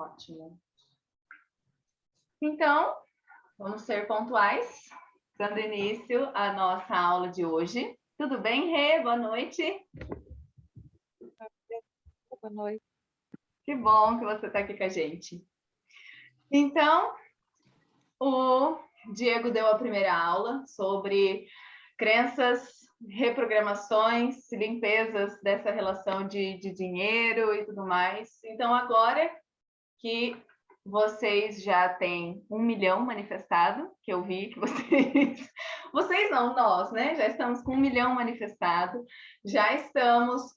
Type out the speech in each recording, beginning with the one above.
Ótimo. Então, vamos ser pontuais, dando início à nossa aula de hoje. Tudo bem, Rê? Boa noite. Boa noite. Que bom que você está aqui com a gente. Então, o Diego deu a primeira aula sobre crenças, reprogramações, limpezas dessa relação de dinheiro e tudo mais. Então, agora que vocês já têm 1 milhão manifestado, que eu vi que vocês não, nós, né? Já estamos com 1 milhão manifestado, já estamos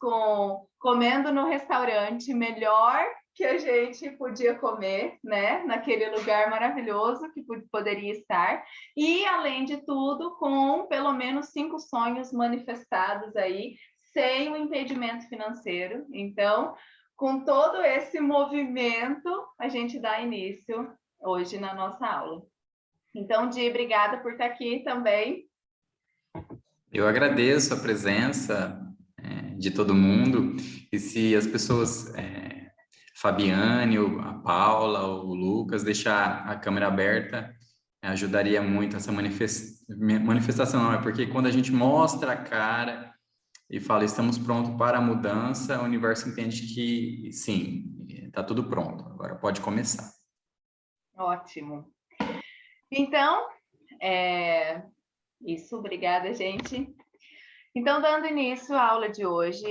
comendo no restaurante melhor que a gente podia comer, né? Naquele lugar maravilhoso que poderia estar. E, além de tudo, com pelo menos 5 sonhos manifestados aí, sem o impedimento financeiro. Então, com todo esse movimento, a gente dá início hoje na nossa aula. Então, Di, obrigada por estar aqui também. Eu agradeço a presença de todo mundo, e se as pessoas, Fabiane, a Paula, o Lucas, deixar a câmera aberta, ajudaria muito essa manifestação, não é? Porque quando a gente mostra a cara e fala, estamos prontos para a mudança, o universo entende que, sim, está tudo pronto, agora pode começar. Ótimo. Então, isso, obrigada, gente. Então, dando início à aula de hoje,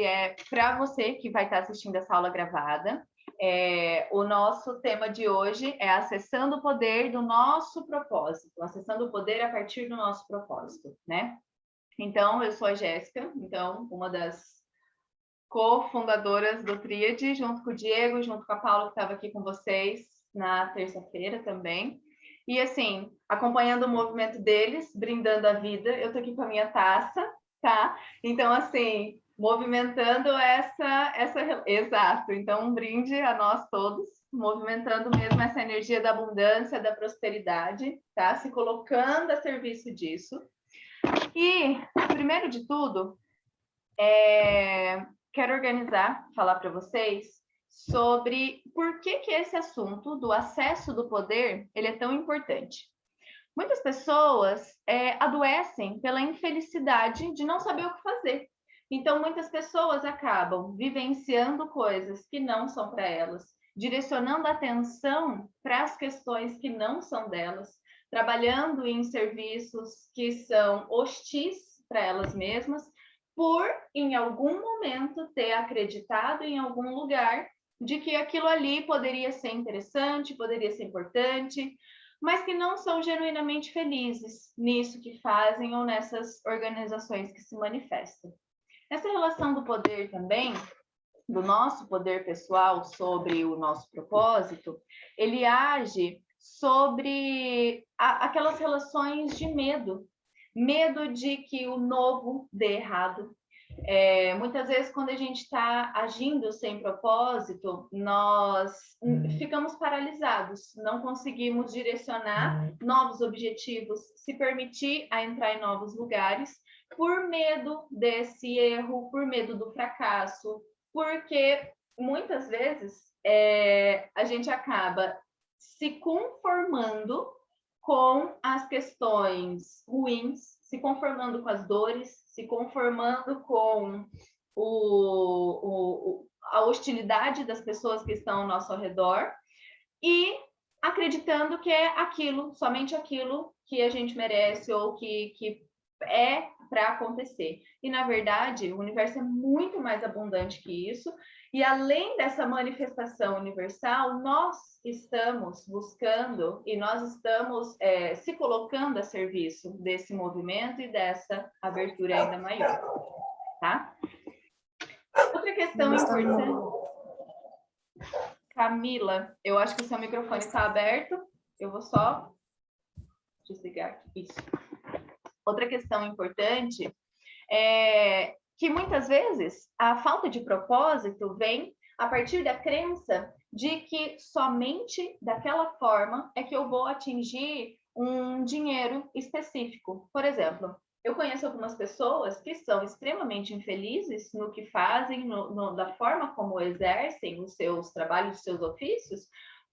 para você que vai estar assistindo essa aula gravada, o nosso tema de hoje é acessando o poder do nosso propósito, acessando o poder a partir do nosso propósito, né? Então, eu sou a Jéssica, então, uma das cofundadoras do Tríade, junto com o Diego, junto com a Paula, que estava aqui com vocês na terça-feira também. E, assim, acompanhando o movimento deles, brindando a vida, eu tô aqui com a minha taça, tá? Então, assim, movimentando exato. Então, um brinde a nós todos, movimentando mesmo essa energia da abundância, da prosperidade, tá? Se colocando a serviço disso. E, primeiro de tudo, quero falar para vocês sobre por que esse assunto do acesso do poder ele é tão importante. Muitas pessoas adoecem pela infelicidade de não saber o que fazer. Então, muitas pessoas acabam vivenciando coisas que não são para elas, direcionando a atenção para as questões que não são delas, trabalhando em serviços que são hostis para elas mesmas, por, em algum momento, ter acreditado em algum lugar de que aquilo ali poderia ser interessante, poderia ser importante, mas que não são genuinamente felizes nisso que fazem ou nessas organizações que se manifestam. Essa relação do poder também, do nosso poder pessoal sobre o nosso propósito, ele age sobre aquelas relações de medo de que o novo dê errado. Muitas vezes, quando a gente está agindo sem propósito, nós ficamos paralisados, não conseguimos direcionar novos objetivos, se permitir a entrar em novos lugares, por medo desse erro, por medo do fracasso, porque muitas vezes a gente acaba se conformando com as questões ruins, se conformando com as dores, se conformando com a hostilidade das pessoas que estão ao nosso redor e acreditando que é aquilo, somente aquilo que a gente merece ou que é para acontecer. E, na verdade, o universo é muito mais abundante que isso. E, além dessa manifestação universal, nós estamos buscando e nós estamos se colocando a serviço desse movimento e dessa abertura ainda maior, tá? Outra questão importante... Camila, eu acho que o seu microfone está aberto. Eu vou só desligar aqui. Isso. Outra questão importante é que muitas vezes a falta de propósito vem a partir da crença de que somente daquela forma é que eu vou atingir um dinheiro específico. Por exemplo, eu conheço algumas pessoas que são extremamente infelizes no que fazem, da forma como exercem os seus trabalhos, os seus ofícios,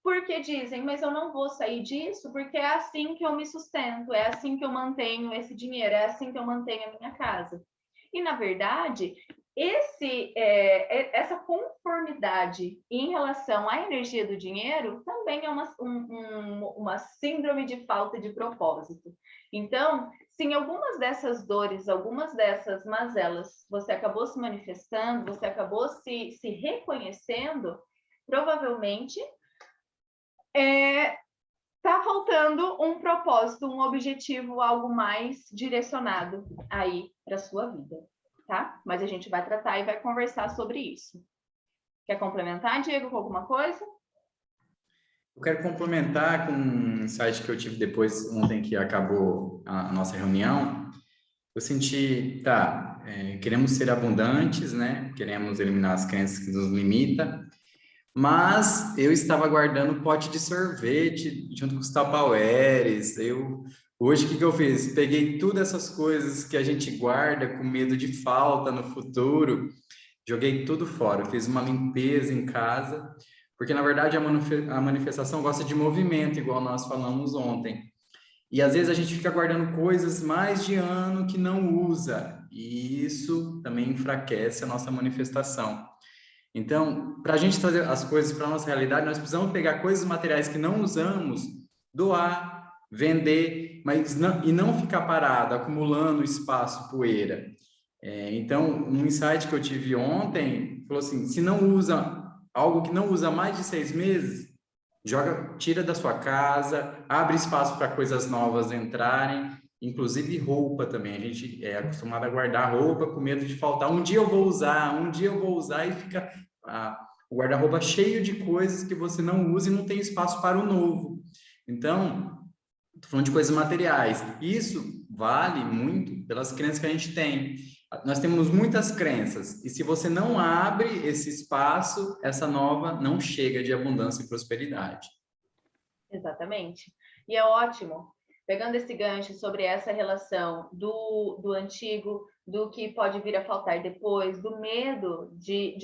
Porque dizem, mas eu não vou sair disso, porque é assim que eu me sustento, é assim que eu mantenho esse dinheiro, é assim que eu mantenho a minha casa. E, na verdade, essa conformidade em relação à energia do dinheiro também é uma síndrome de falta de propósito. Então, se em algumas dessas dores, algumas dessas mazelas, você acabou se manifestando, você acabou se reconhecendo, provavelmente tá faltando um propósito, um objetivo, algo mais direcionado aí para sua vida, tá? Mas a gente vai tratar e vai conversar sobre isso. Quer complementar, Diego, com alguma coisa? Eu quero complementar com um insight que eu tive depois, ontem que acabou a nossa reunião. Eu senti, queremos ser abundantes, né? Queremos eliminar as crenças que nos limitam, mas eu estava guardando pote de sorvete junto com os tupperwares. Hoje, o que eu fiz? Peguei todas essas coisas que a gente guarda com medo de falta no futuro, joguei tudo fora. Eu fiz uma limpeza em casa, porque na verdade a manifestação gosta de movimento, igual nós falamos ontem. E às vezes a gente fica guardando coisas mais de ano que não usa, e isso também enfraquece a nossa manifestação. Então, para a gente trazer as coisas para a nossa realidade, nós precisamos pegar coisas materiais que não usamos, doar, vender, mas não ficar parado, acumulando espaço, poeira. Então, um insight que eu tive ontem, falou assim, se não usa algo que não usa mais de 6 meses, tira da sua casa, abre espaço para coisas novas entrarem, inclusive roupa também. A gente é acostumado a guardar roupa com medo de faltar. Um dia eu vou usar e fica o guarda-roupa cheio de coisas que você não usa e não tem espaço para o novo. Então, estou falando de coisas materiais. Isso vale muito pelas crenças que a gente tem. Nós temos muitas crenças, e se você não abre esse espaço, essa nova não chega de abundância e prosperidade. Exatamente. E é ótimo, pegando esse gancho sobre essa relação do antigo, do que pode vir a faltar depois, do medo de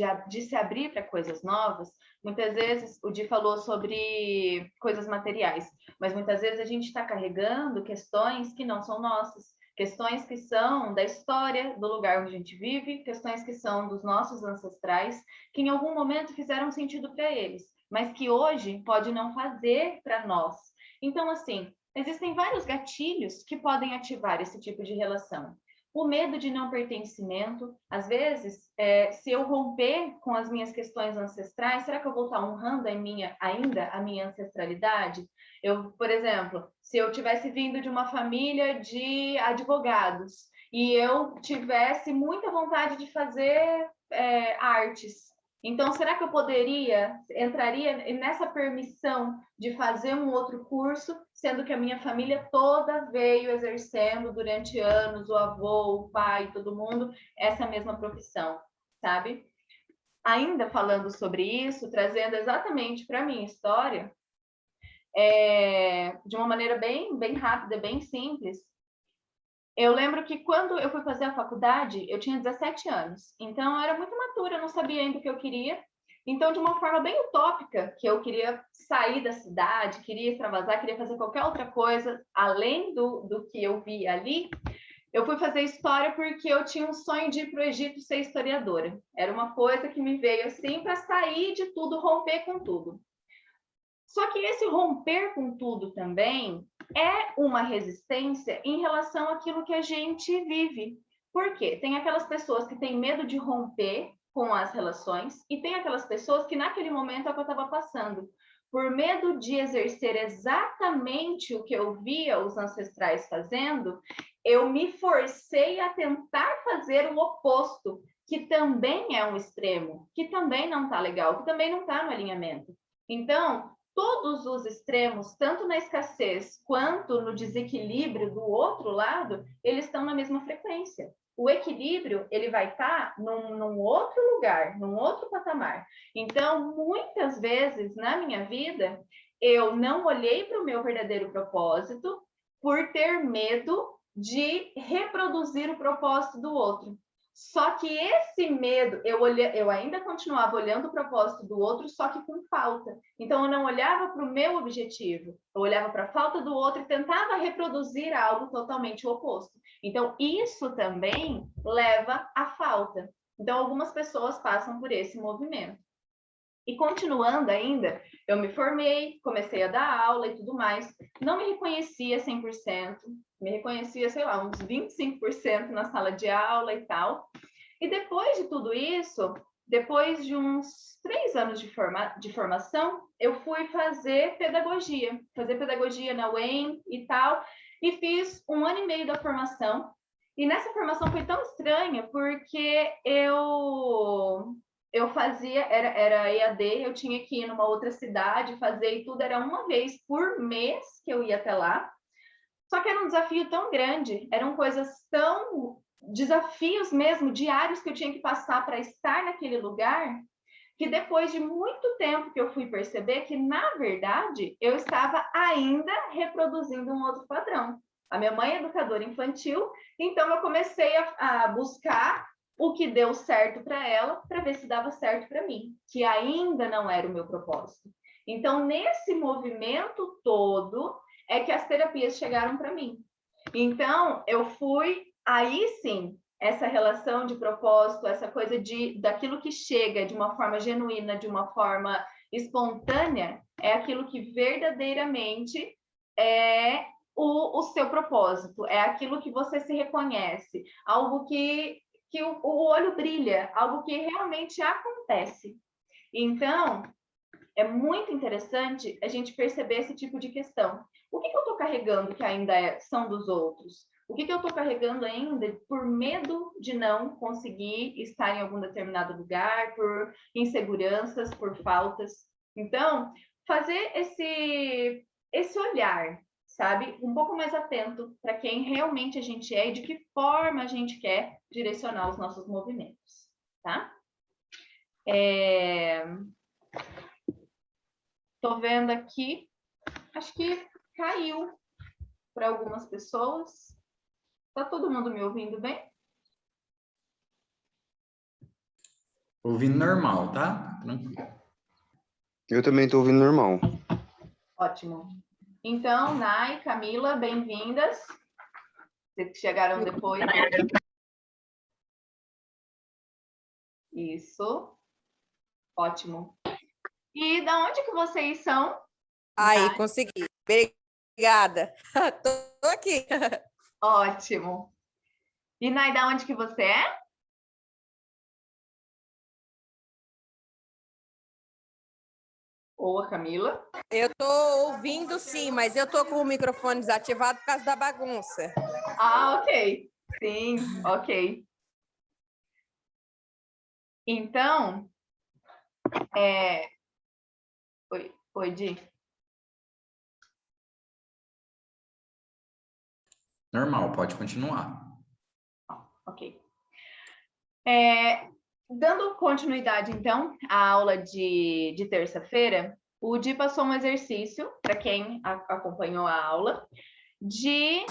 se abrir para coisas novas. Muitas vezes, o Di falou sobre coisas materiais, mas muitas vezes a gente está carregando questões que não são nossas. Questões que são da história do lugar onde a gente vive, questões que são dos nossos ancestrais, que em algum momento fizeram sentido para eles, mas que hoje pode não fazer para nós. Então, assim, existem vários gatilhos que podem ativar esse tipo de relação. O medo de não pertencimento, às vezes, se eu romper com as minhas questões ancestrais, será que eu vou estar honrando ainda a minha ancestralidade? Por exemplo, se eu tivesse vindo de uma família de advogados e eu tivesse muita vontade de fazer artes, então, será que eu entraria nessa permissão de fazer um outro curso, sendo que a minha família toda veio exercendo durante anos, o avô, o pai, todo mundo, essa mesma profissão, sabe? Ainda falando sobre isso, trazendo exatamente para a minha história, de uma maneira bem, bem rápida, bem simples, eu lembro que quando eu fui fazer a faculdade, eu tinha 17 anos. Então, eu era muito matura, eu não sabia ainda o que eu queria. Então, de uma forma bem utópica, que eu queria sair da cidade, queria extravasar, queria fazer qualquer outra coisa, além do que eu vi ali, eu fui fazer história porque eu tinha um sonho de ir para o Egito ser historiadora. Era uma coisa que me veio assim para sair de tudo, romper com tudo. Só que esse romper com tudo também é uma resistência em relação àquilo que a gente vive. Por quê? Tem aquelas pessoas que têm medo de romper com as relações e tem aquelas pessoas que naquele momento é o que eu estava passando. Por medo de exercer exatamente o que eu via os ancestrais fazendo, eu me forcei a tentar fazer o oposto, que também é um extremo, que também não está legal, que também não está no alinhamento. Então, todos os extremos, tanto na escassez quanto no desequilíbrio do outro lado, eles estão na mesma frequência. O equilíbrio, ele vai estar num outro lugar, num outro patamar. Então, muitas vezes na minha vida, eu não olhei para o meu verdadeiro propósito por ter medo de reproduzir o propósito do outro. Só que esse medo, eu ainda continuava olhando o propósito do outro, só que com falta. Então, eu não olhava para o meu objetivo, eu olhava para a falta do outro e tentava reproduzir algo totalmente oposto. Então, isso também leva à falta. Então, algumas pessoas passam por esse movimento. E continuando ainda, eu me formei, comecei a dar aula e tudo mais. Não me reconhecia 100%, me reconhecia, sei lá, uns 25% na sala de aula e tal. E depois de tudo isso, depois de uns 3 anos de formação, eu fui fazer pedagogia na UEM e tal, e fiz 1 ano e meio da formação. E nessa formação foi tão estranha, porque eu fazia, era EAD, eu tinha que ir numa outra cidade, fazer e tudo, era uma vez por mês que eu ia até lá. Só que era um desafio tão grande, eram coisas tão, desafios mesmo, diários que eu tinha que passar para estar naquele lugar, que depois de muito tempo que eu fui perceber que, na verdade, eu estava ainda reproduzindo um outro padrão. A minha mãe é educadora infantil, então eu comecei a buscar o que deu certo para ela, para ver se dava certo para mim, que ainda não era o meu propósito. Então, nesse movimento todo, é que as terapias chegaram para mim. Então, eu fui, aí sim, essa relação de propósito, essa coisa daquilo que chega de uma forma genuína, de uma forma espontânea, é aquilo que verdadeiramente é o seu propósito, é aquilo que você se reconhece, algo que o olho brilha, algo que realmente acontece. Então, é muito interessante a gente perceber esse tipo de questão. O que eu estou carregando que ainda são dos outros? O que eu estou carregando ainda por medo de não conseguir estar em algum determinado lugar, por inseguranças, por faltas? Então, fazer esse olhar, sabe? Um pouco mais atento para quem realmente a gente é e de que forma a gente quer direcionar os nossos movimentos, tá? Tô vendo aqui, acho que caiu para algumas pessoas. Tá todo mundo me ouvindo bem? Ouvindo normal, tá? Tranquilo. Eu também estou ouvindo normal. Ótimo. Então, Nai, Camila, bem-vindas. Vocês que chegaram depois. Isso. Ótimo. E da onde que vocês são? Aí, consegui. Obrigada. Tô aqui. Ótimo. E Nai, da onde que você é? Ou a Camila? Eu tô ouvindo sim, mas eu tô com o microfone desativado por causa da bagunça. Ah, ok. Sim, ok. Então, Oi, Di. Normal, pode continuar. Ok. Dando continuidade, então, à aula de terça-feira, o Di passou um exercício, para quem acompanhou a aula, de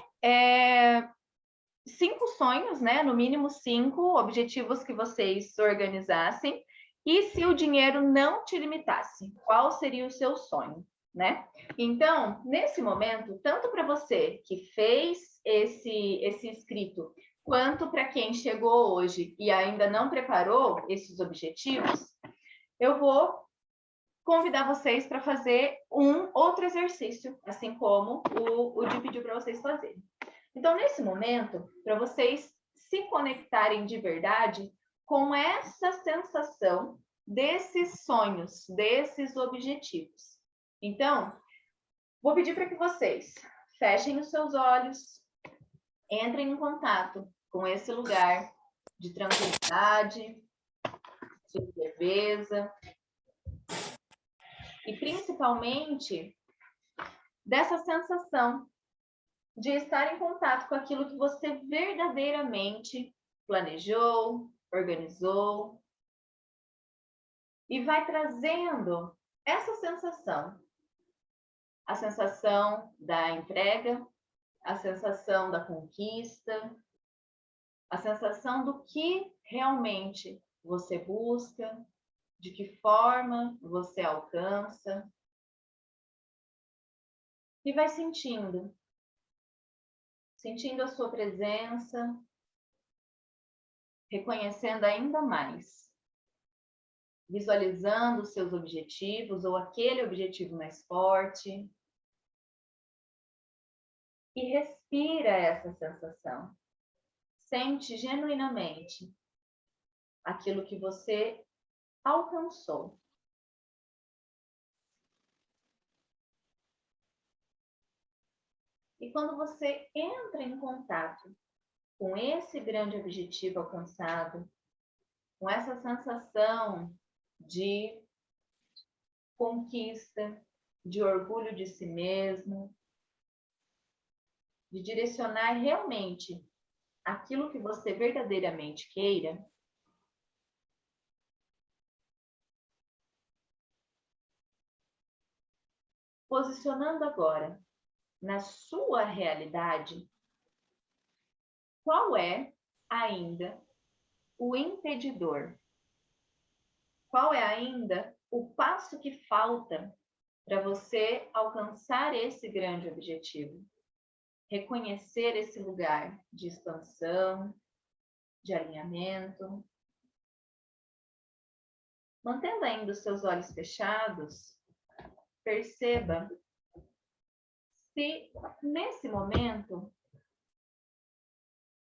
5 sonhos, né? No mínimo 5 objetivos que vocês organizassem. E se o dinheiro não te limitasse, qual seria o seu sonho, né? Então, nesse momento, tanto para você que fez esse escrito, quanto para quem chegou hoje e ainda não preparou esses objetivos, eu vou convidar vocês para fazer um outro exercício, assim como o Di pediu para vocês fazerem. Então, nesse momento, para vocês se conectarem de verdade com essa sensação desses sonhos, desses objetivos. Então, vou pedir para que vocês fechem os seus olhos, entrem em contato com esse lugar de tranquilidade, de leveza e principalmente dessa sensação de estar em contato com aquilo que você verdadeiramente planejou, organizou e vai trazendo essa sensação, a sensação da entrega, a sensação da conquista, a sensação do que realmente você busca, de que forma você alcança, e vai sentindo a sua presença, reconhecendo ainda mais, visualizando os seus objetivos ou aquele objetivo mais forte. E respira essa sensação. Sente genuinamente aquilo que você alcançou. E quando você entra em contato com esse grande objetivo alcançado, com essa sensação de conquista, de orgulho de si mesmo, de direcionar realmente aquilo que você verdadeiramente queira, posicionando agora na sua realidade, qual é ainda o impedidor? Qual é ainda o passo que falta para você alcançar esse grande objetivo? Reconhecer esse lugar de expansão, de alinhamento. Mantendo ainda os seus olhos fechados, perceba se nesse momento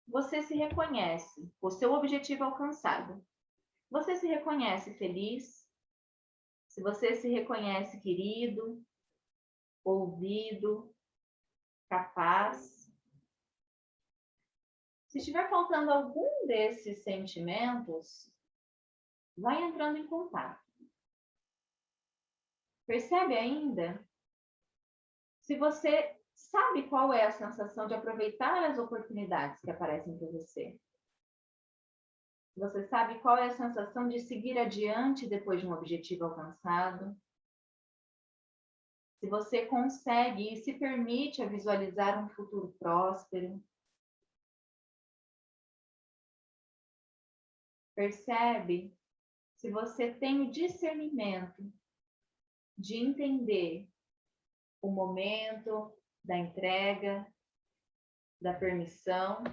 você se reconhece, o seu objetivo alcançado. Você se reconhece feliz? Se você se reconhece querido, ouvido, capaz? Se estiver faltando algum desses sentimentos, vai entrando em contato. Percebe ainda? Se você sabe qual é a sensação de aproveitar as oportunidades que aparecem para você. Você sabe qual é a sensação de seguir adiante depois de um objetivo alcançado. Se você consegue e se permite a visualizar um futuro próspero. Percebe se você tem o discernimento de entender o momento da entrega, da permissão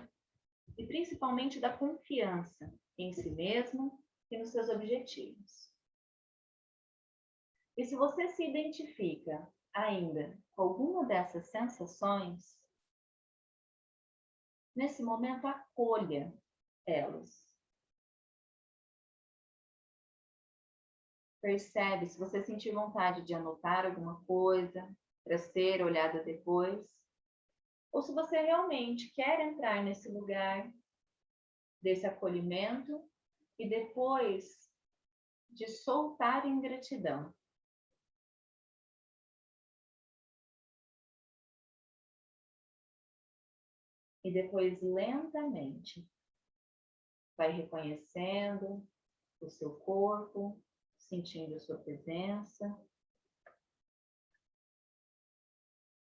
e principalmente da confiança em si mesmo e nos seus objetivos. E se você se identifica ainda com alguma dessas sensações, nesse momento acolha elas. Percebe se você sentir vontade de anotar alguma coisa para ser olhada depois, ou se você realmente quer entrar nesse lugar desse acolhimento e depois de soltar em gratidão. E depois lentamente vai reconhecendo o seu corpo, sentindo a sua presença.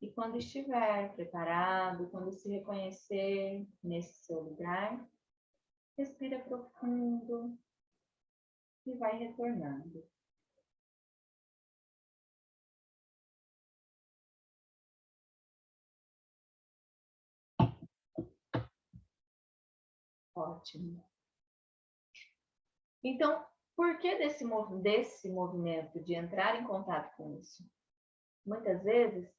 E quando estiver preparado, quando se reconhecer nesse seu lugar, respira profundo e vai retornando. Ótimo. Então, por que desse movimento de entrar em contato com isso? Muitas vezes,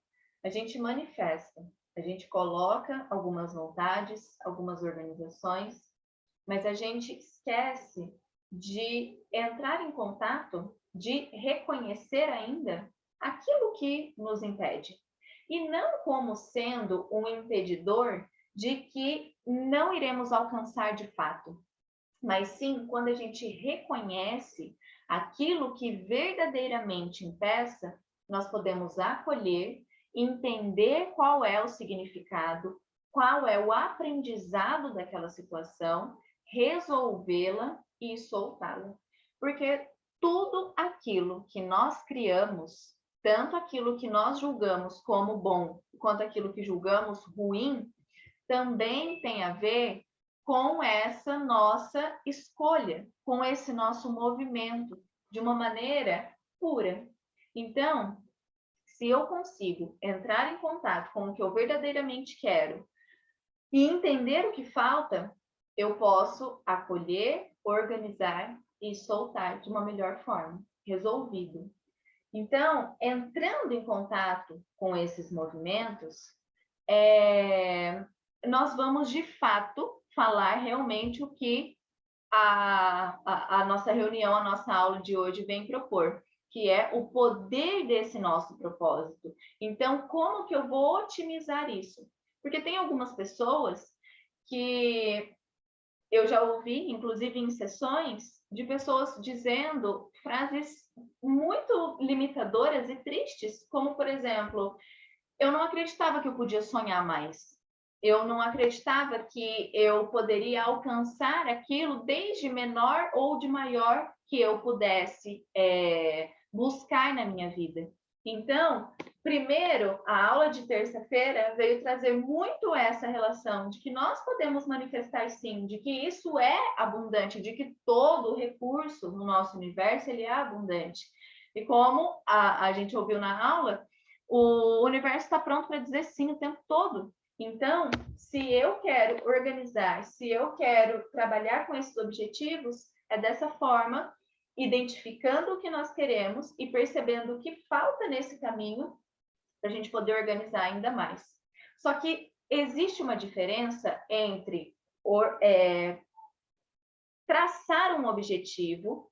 a gente manifesta, a gente coloca algumas vontades, algumas organizações, mas a gente esquece de entrar em contato, de reconhecer ainda aquilo que nos impede. E não como sendo um impedidor de que não iremos alcançar de fato, mas sim quando a gente reconhece aquilo que verdadeiramente impeça, nós podemos acolher, entender qual é o significado, qual é o aprendizado daquela situação, resolvê-la e soltá-la. Porque tudo aquilo que nós criamos, tanto aquilo que nós julgamos como bom, quanto aquilo que julgamos ruim, também tem a ver com essa nossa escolha, com esse nosso movimento, de uma maneira pura. Então, se eu consigo entrar em contato com o que eu verdadeiramente quero e entender o que falta, eu posso acolher, organizar e soltar de uma melhor forma, resolvido. Então, entrando em contato com esses movimentos, nós vamos, de fato, falar realmente o que a nossa reunião, a nossa aula de hoje vem propor, que é o poder desse nosso propósito. Então, como que eu vou otimizar isso? Porque tem algumas pessoas que eu já ouvi, inclusive em sessões, de pessoas dizendo frases muito limitadoras e tristes, como, por exemplo, eu não acreditava que eu podia sonhar mais. Eu não acreditava que eu poderia alcançar aquilo desde menor ou de maior que eu pudesse buscar na minha vida. Então, primeiro, a aula de terça-feira veio trazer muito essa relação de que nós podemos manifestar sim, de que isso é abundante, de que todo recurso no nosso universo ele é abundante. E como a gente ouviu na aula, o universo está pronto para dizer sim o tempo todo. Então, se eu quero organizar, se eu quero trabalhar com esses objetivos, é dessa forma, identificando o que nós queremos e percebendo o que falta nesse caminho para a gente poder organizar ainda mais. Só que existe uma diferença entre traçar um objetivo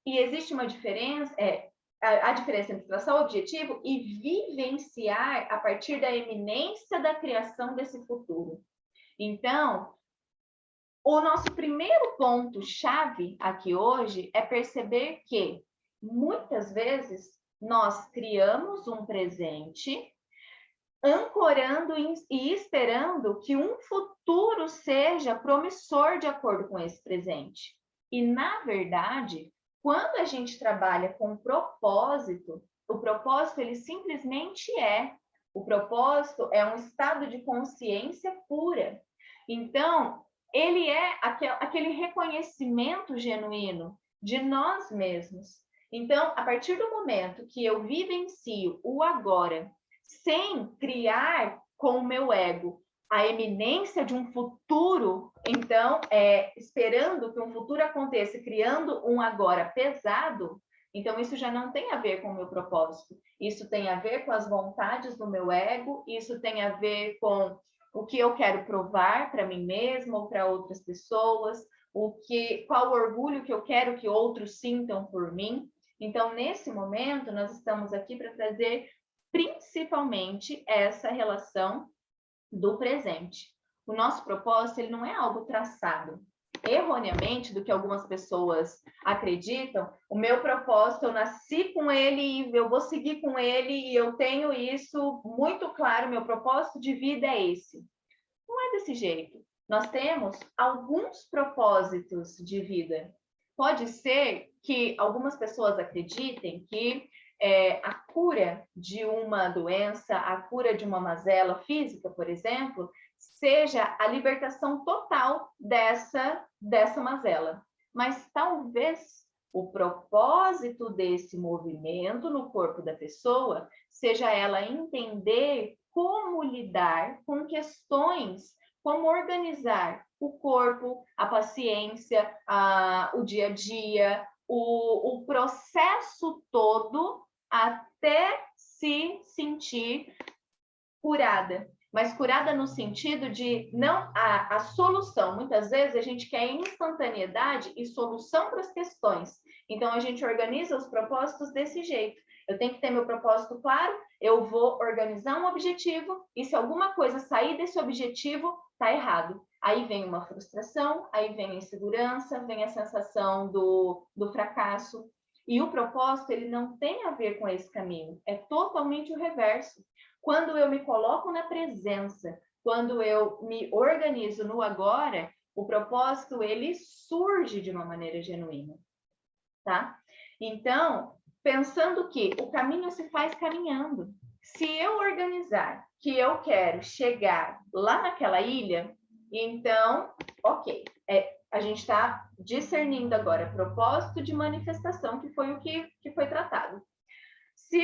e existe uma diferença, a diferença entre traçar o objetivo e vivenciar a partir da eminência da criação desse futuro. Então, o nosso primeiro ponto-chave aqui hoje é perceber que, muitas vezes, nós criamos um presente, ancorando e esperando que um futuro seja promissor de acordo com esse presente. E, na verdade, quando a gente trabalha com propósito, o propósito ele simplesmente é. O propósito é um estado de consciência pura. Então, ele é aquele reconhecimento genuíno de nós mesmos. Então, a partir do momento que eu vivencio o agora, sem criar com o meu ego a eminência de um futuro, então, esperando que um futuro aconteça, criando um agora pesado, então isso já não tem a ver com o meu propósito. Isso tem a ver com as vontades do meu ego, isso tem a ver com o que eu quero provar para mim mesma ou para outras pessoas, qual orgulho que eu quero que outros sintam por mim. Então, nesse momento, nós estamos aqui para trazer principalmente essa relação do presente. O nosso propósito ele não é algo traçado. Erroneamente, do que algumas pessoas acreditam, o meu propósito, eu nasci com ele e eu vou seguir com ele e eu tenho isso muito claro, meu propósito de vida é esse. Não é desse jeito. Nós temos alguns propósitos de vida. Pode ser que algumas pessoas acreditem que a cura de uma doença, a cura de uma mazela física, por exemplo, seja a libertação total dessa mazela. Mas talvez o propósito desse movimento no corpo da pessoa seja ela entender como lidar com questões, como organizar o corpo, a paciência, o dia a dia, o processo todo até se sentir curada. Mas curada no sentido de não a solução. Muitas vezes a gente quer instantaneidade e solução para as questões. Então a gente organiza os propósitos desse jeito. Eu tenho que ter meu propósito claro, eu vou organizar um objetivo e se alguma coisa sair desse objetivo, tá errado. Aí vem uma frustração, aí vem a insegurança, vem a sensação do fracasso. E o propósito, ele não tem a ver com esse caminho, é totalmente o reverso. Quando eu me coloco na presença, quando eu me organizo no agora, o propósito, ele surge de uma maneira genuína, tá? Então, pensando que o caminho se faz caminhando. Se eu organizar que eu quero chegar lá naquela ilha, Então, ok. A gente está discernindo agora propósito de manifestação, que foi o que foi tratado. Se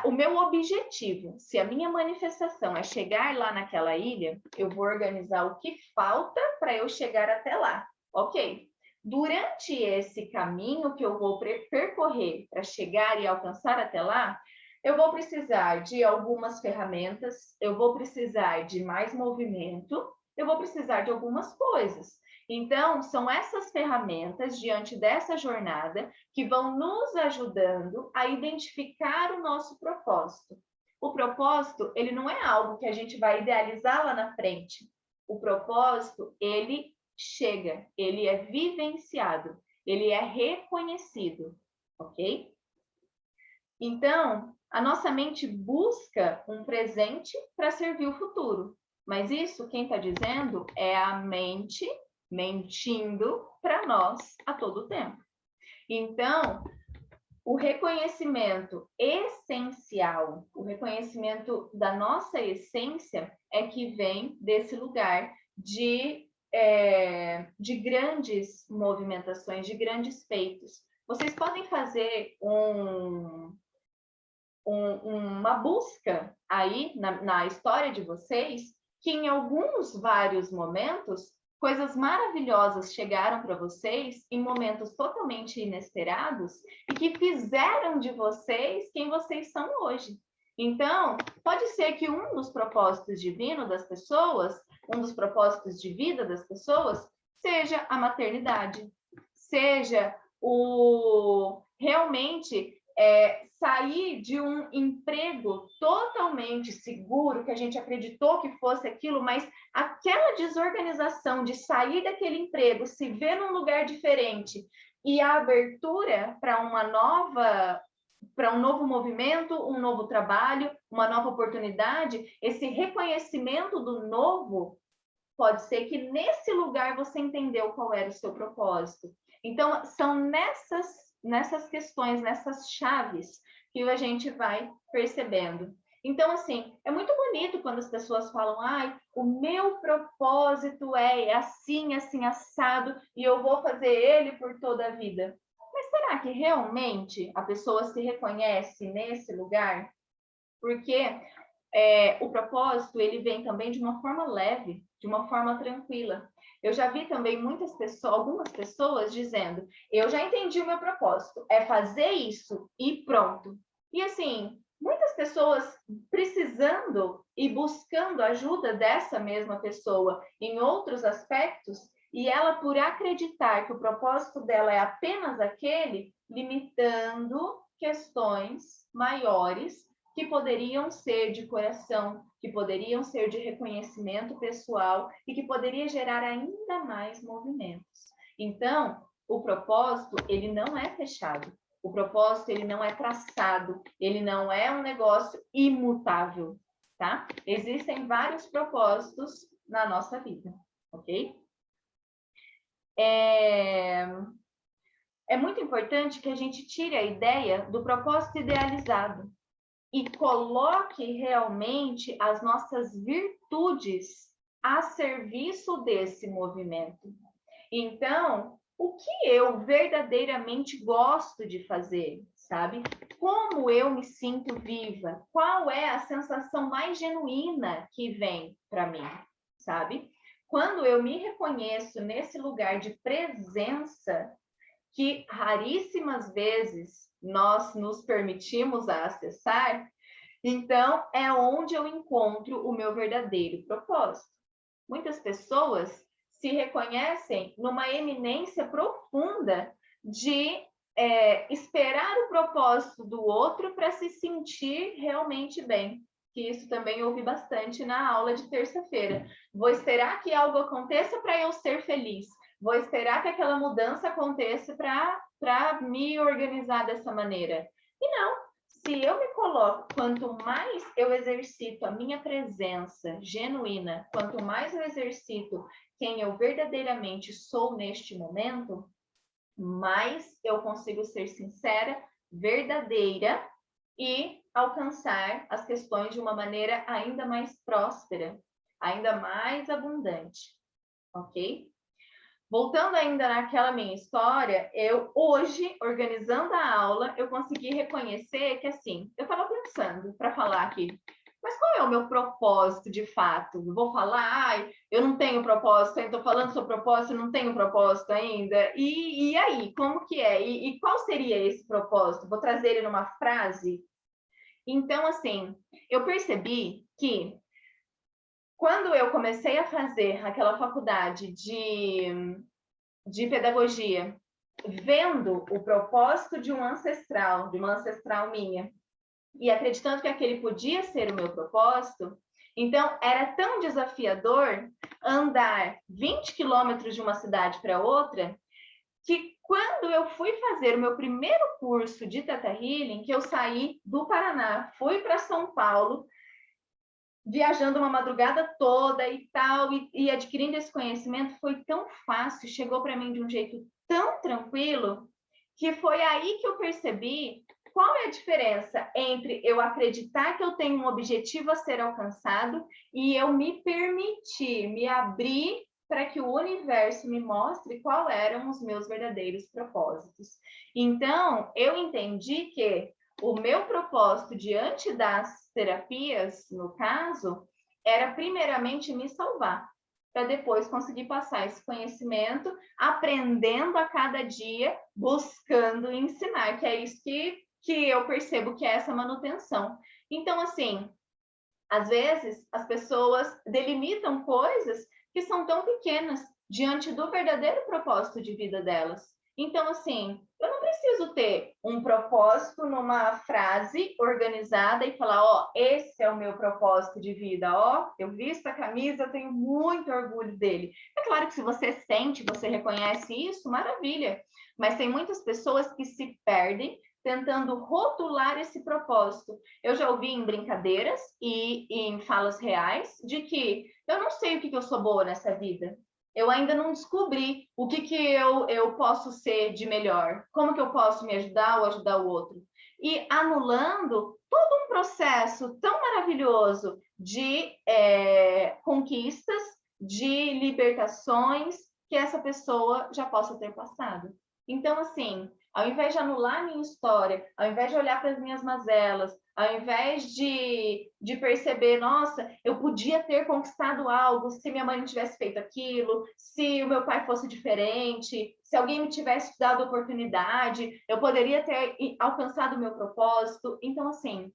o meu objetivo, se a minha manifestação é chegar lá naquela ilha, eu vou organizar o que falta para eu chegar até lá. Ok. Durante esse caminho que eu vou percorrer para chegar e alcançar até lá, eu vou precisar de algumas ferramentas, eu vou precisar de mais movimento, eu vou precisar de algumas coisas. Então, são essas ferramentas, diante dessa jornada, que vão nos ajudando a identificar o nosso propósito. O propósito, ele não é algo que a gente vai idealizar lá na frente. O propósito, ele chega, ele é vivenciado, ele é reconhecido, ok? Então, a nossa mente busca um presente para servir o futuro. Mas isso, quem está dizendo, é a mente mentindo para nós a todo tempo. Então, o reconhecimento essencial, o reconhecimento da nossa essência é que vem desse lugar de grandes movimentações, de grandes feitos. Vocês podem fazer uma busca aí na história de vocês, que em vários momentos, coisas maravilhosas chegaram para vocês em momentos totalmente inesperados e que fizeram de vocês quem vocês são hoje. Então, pode ser que um dos propósitos divinos das pessoas, um dos propósitos de vida das pessoas, seja a maternidade, seja realmente sair de um emprego totalmente seguro, que a gente acreditou que fosse aquilo, mas aquela desorganização de sair daquele emprego, se ver num lugar diferente e a abertura para um novo movimento, um novo trabalho, uma nova oportunidade, esse reconhecimento do novo, pode ser que nesse lugar você entendeu qual era o seu propósito. Então, são nessas questões, nessas chaves que a gente vai percebendo. Então, assim, é muito bonito quando as pessoas falam, o meu propósito é assim, assim, assado, e eu vou fazer ele por toda a vida. Mas será que realmente a pessoa se reconhece nesse lugar? Porque o propósito, ele vem também de uma forma leve, de uma forma tranquila. Eu já vi também algumas pessoas dizendo, eu já entendi o meu propósito, é fazer isso e pronto. E assim, muitas pessoas precisando e buscando ajuda dessa mesma pessoa em outros aspectos, e ela, por acreditar que o propósito dela é apenas aquele, limitando questões maiores que poderiam ser de coração, que poderiam ser de reconhecimento pessoal e que poderia gerar ainda mais movimentos. Então, o propósito, ele não é fechado. O propósito, ele não é traçado, ele não é um negócio imutável, tá? Existem vários propósitos na nossa vida, ok? É muito importante que a gente tire a ideia do propósito idealizado e coloque realmente as nossas virtudes a serviço desse movimento. Então, o que eu verdadeiramente gosto de fazer, sabe? Como eu me sinto viva? Qual é a sensação mais genuína que vem para mim, sabe? Quando eu me reconheço nesse lugar de presença, que raríssimas vezes nós nos permitimos acessar, então é onde eu encontro o meu verdadeiro propósito. Muitas pessoas se reconhecem numa eminência profunda de esperar o propósito do outro para se sentir realmente bem. Que isso também eu ouvi bastante na aula de terça-feira. Vou esperar que algo aconteça para eu ser feliz. Vou esperar que aquela mudança aconteça para me organizar dessa maneira. E não, se eu me coloco, quanto mais eu exercito a minha presença genuína, quanto mais eu exercito quem eu verdadeiramente sou neste momento, mais eu consigo ser sincera, verdadeira e alcançar as questões de uma maneira ainda mais próspera, ainda mais abundante. ok? Voltando ainda naquela minha história, eu hoje, organizando a aula, eu consegui reconhecer que, assim, eu estava pensando para falar aqui, mas qual é o meu propósito de fato? Vou falar, ai, eu não tenho propósito, estou falando sobre propósito, não tenho propósito ainda. E aí, como que é? E qual seria esse propósito? Vou trazer ele numa frase? Então, assim, eu percebi que quando eu comecei a fazer aquela faculdade de pedagogia, vendo o propósito de uma ancestral minha, e acreditando que aquele podia ser o meu propósito, então era tão desafiador andar 20 quilômetros de uma cidade para outra, que quando eu fui fazer o meu primeiro curso de Theta Healing, que eu saí do Paraná, fui para São Paulo, viajando uma madrugada toda e tal, e adquirindo esse conhecimento, foi tão fácil, chegou para mim de um jeito tão tranquilo, que foi aí que eu percebi qual é a diferença entre eu acreditar que eu tenho um objetivo a ser alcançado e eu me permitir, me abrir para que o universo me mostre quais eram os meus verdadeiros propósitos. Então, eu entendi que o meu propósito diante das terapias, no caso, era primeiramente me salvar, para depois conseguir passar esse conhecimento, aprendendo a cada dia, buscando ensinar, que é isso que eu percebo que é essa manutenção. Então, assim, às vezes as pessoas delimitam coisas que são tão pequenas diante do verdadeiro propósito de vida delas. Então, assim, eu não preciso ter um propósito numa frase organizada e falar, ó, esse é o meu propósito de vida, ó, eu visto a camisa, eu tenho muito orgulho dele. É claro que se você sente, você reconhece isso, maravilha. Mas tem muitas pessoas que se perdem tentando rotular esse propósito. Eu já ouvi em brincadeiras e em falas reais de que eu não sei o que eu sou boa nessa vida. Eu ainda não descobri o que eu posso ser de melhor, como que eu posso me ajudar ou ajudar o outro. E anulando todo um processo tão maravilhoso de conquistas, de libertações que essa pessoa já possa ter passado. Então, assim, ao invés de anular a minha história, ao invés de olhar para as minhas mazelas, ao invés de perceber, nossa, eu podia ter conquistado algo se minha mãe não tivesse feito aquilo, se o meu pai fosse diferente, se alguém me tivesse dado oportunidade, eu poderia ter alcançado o meu propósito. Então, assim,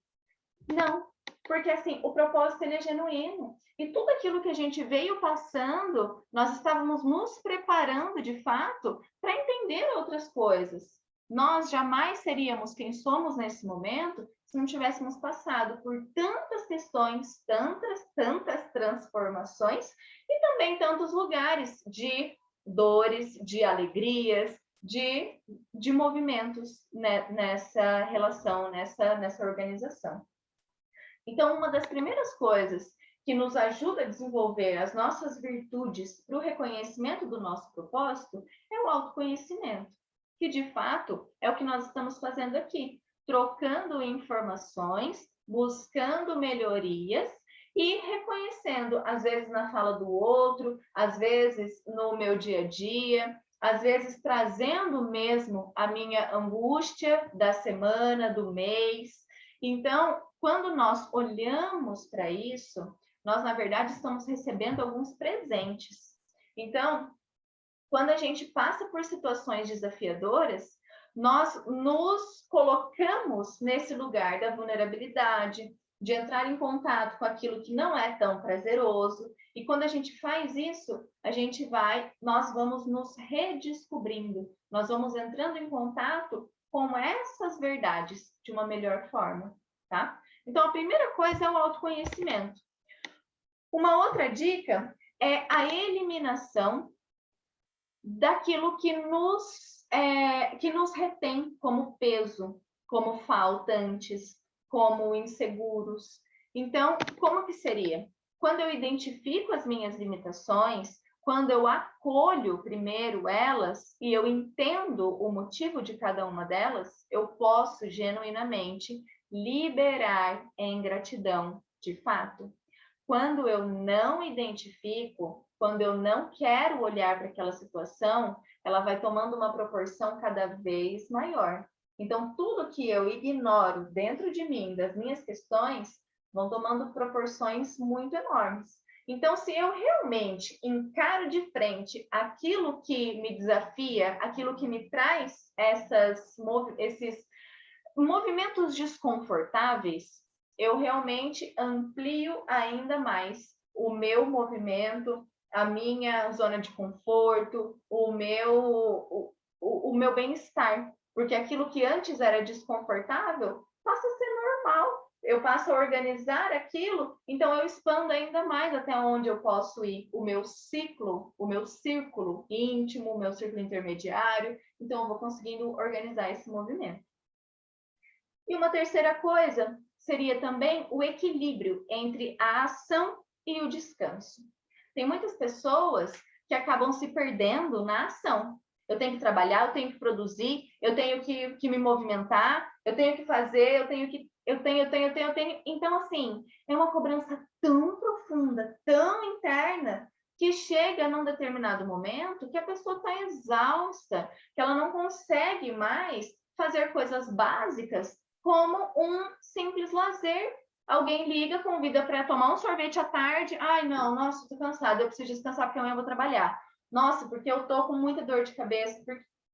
não, porque assim, o propósito ele é genuíno. E tudo aquilo que a gente veio passando, nós estávamos nos preparando de fato para entender outras coisas. Nós jamais seríamos quem somos nesse momento se não tivéssemos passado por tantas questões, tantas transformações e também tantos lugares de dores, de alegrias, de movimentos, né, nessa relação, nessa organização. Então, uma das primeiras coisas que nos ajuda a desenvolver as nossas virtudes para o reconhecimento do nosso propósito é o autoconhecimento, que de fato é o que nós estamos fazendo aqui, trocando informações, buscando melhorias e reconhecendo, às vezes na fala do outro, às vezes no meu dia a dia, às vezes trazendo mesmo a minha angústia da semana, do mês. Então, quando nós olhamos para isso, nós, na verdade, estamos recebendo alguns presentes. Então, quando a gente passa por situações desafiadoras, nós nos colocamos nesse lugar da vulnerabilidade, de entrar em contato com aquilo que não é tão prazeroso. E quando a gente faz isso, nós vamos nos redescobrindo, nós vamos entrando em contato com essas verdades de uma melhor forma, tá? Então, a primeira coisa é o autoconhecimento. Uma outra dica é a eliminação daquilo que nos retém como peso, como faltantes, como inseguros. Então, como que seria? Quando eu identifico as minhas limitações, quando eu acolho primeiro elas e eu entendo o motivo de cada uma delas, eu posso genuinamente liberar em gratidão, de fato. Quando eu não identifico, quando eu não quero olhar para aquela situação, ela vai tomando uma proporção cada vez maior. Então, tudo que eu ignoro dentro de mim, das minhas questões, vão tomando proporções muito enormes. Então, se eu realmente encaro de frente aquilo que me desafia, aquilo que me traz esses movimentos desconfortáveis, eu realmente amplio ainda mais o meu movimento, a minha zona de conforto, o meu bem-estar. Porque aquilo que antes era desconfortável passa a ser normal. Eu passo a organizar aquilo, então eu expando ainda mais até onde eu posso ir. O meu ciclo, o meu círculo íntimo, o meu círculo intermediário. Então eu vou conseguindo organizar esse movimento. E uma terceira coisa seria também o equilíbrio entre a ação e o descanso. Tem muitas pessoas que acabam se perdendo na ação. Eu tenho que trabalhar, eu tenho que produzir, eu tenho que me movimentar, eu tenho que fazer, eu tenho. Então, assim, é uma cobrança tão profunda, tão interna, que chega num determinado momento que a pessoa está exausta, que ela não consegue mais fazer coisas básicas como um simples lazer. Alguém liga, convida para tomar um sorvete à tarde. Ai, não, nossa, estou cansada, eu preciso descansar porque amanhã eu vou trabalhar. Nossa, porque eu tô com muita dor de cabeça.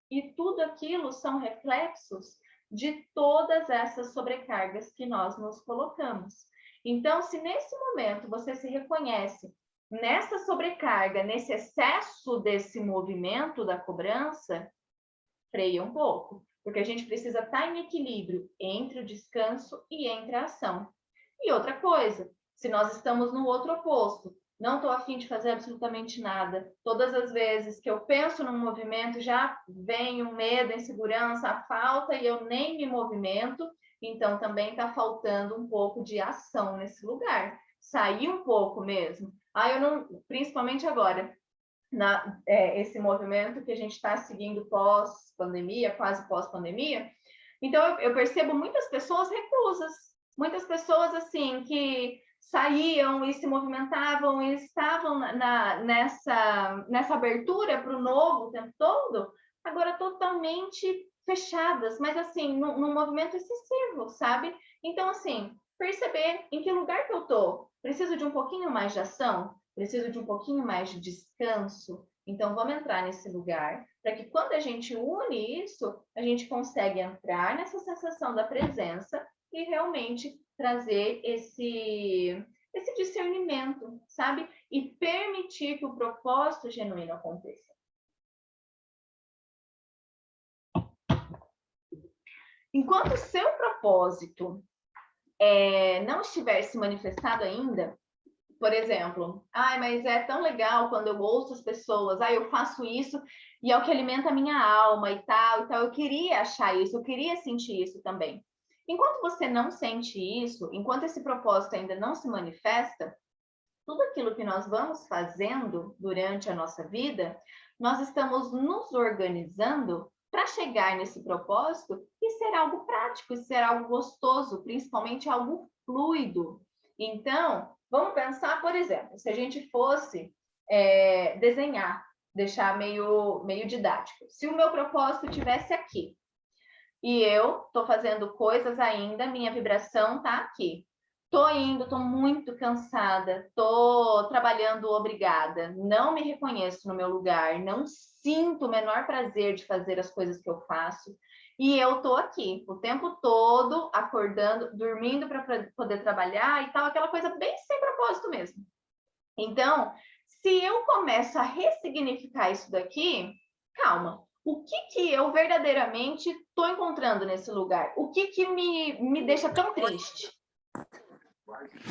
E tudo aquilo são reflexos de todas essas sobrecargas que nós nos colocamos. Então, se nesse momento você se reconhece nessa sobrecarga, nesse excesso desse movimento da cobrança, freia um pouco, porque a gente precisa estar em equilíbrio entre o descanso e entre a ação. E outra coisa, se nós estamos no outro oposto, não estou a fim de fazer absolutamente nada, todas as vezes que eu penso num movimento já vem o medo, a insegurança, a falta e eu nem me movimento, então também está faltando um pouco de ação nesse lugar. Sair um pouco mesmo. Eu não, principalmente agora, esse movimento que a gente está seguindo pós-pandemia, quase pós-pandemia. Então, eu percebo muitas pessoas reclusas, muitas pessoas assim que saíam e se movimentavam e estavam nessa abertura para o novo o tempo todo, agora totalmente fechadas, mas assim, num movimento excessivo, sabe? Então, assim, perceber em que lugar que eu estou. Preciso de um pouquinho mais de ação? Preciso de um pouquinho mais de descanso? Então, vamos entrar nesse lugar, para que quando a gente une isso, a gente consegue entrar nessa sensação da presença e realmente trazer esse discernimento, sabe? E permitir que o propósito genuíno aconteça. Enquanto o seu propósito não estiver se manifestado ainda, por exemplo, mas é tão legal quando eu ouço as pessoas, eu faço isso e é o que alimenta a minha alma e tal, eu queria achar isso, eu queria sentir isso também. Enquanto você não sente isso, enquanto esse propósito ainda não se manifesta, tudo aquilo que nós vamos fazendo durante a nossa vida, nós estamos nos organizando para chegar nesse propósito e ser algo prático, e ser algo gostoso, principalmente algo fluido. Então, vamos pensar, por exemplo, se a gente fosse desenhar, deixar meio didático. Se o meu propósito estivesse aqui, e eu estou fazendo coisas ainda, minha vibração está aqui. Estou indo, estou muito cansada, estou trabalhando obrigada, não me reconheço no meu lugar, não sinto o menor prazer de fazer as coisas que eu faço. E eu estou aqui o tempo todo, acordando, dormindo para poder trabalhar e tal, aquela coisa bem sem propósito mesmo. Então, se eu começo a ressignificar isso daqui, calma. O que eu verdadeiramente estou encontrando nesse lugar? O que me deixa tão triste?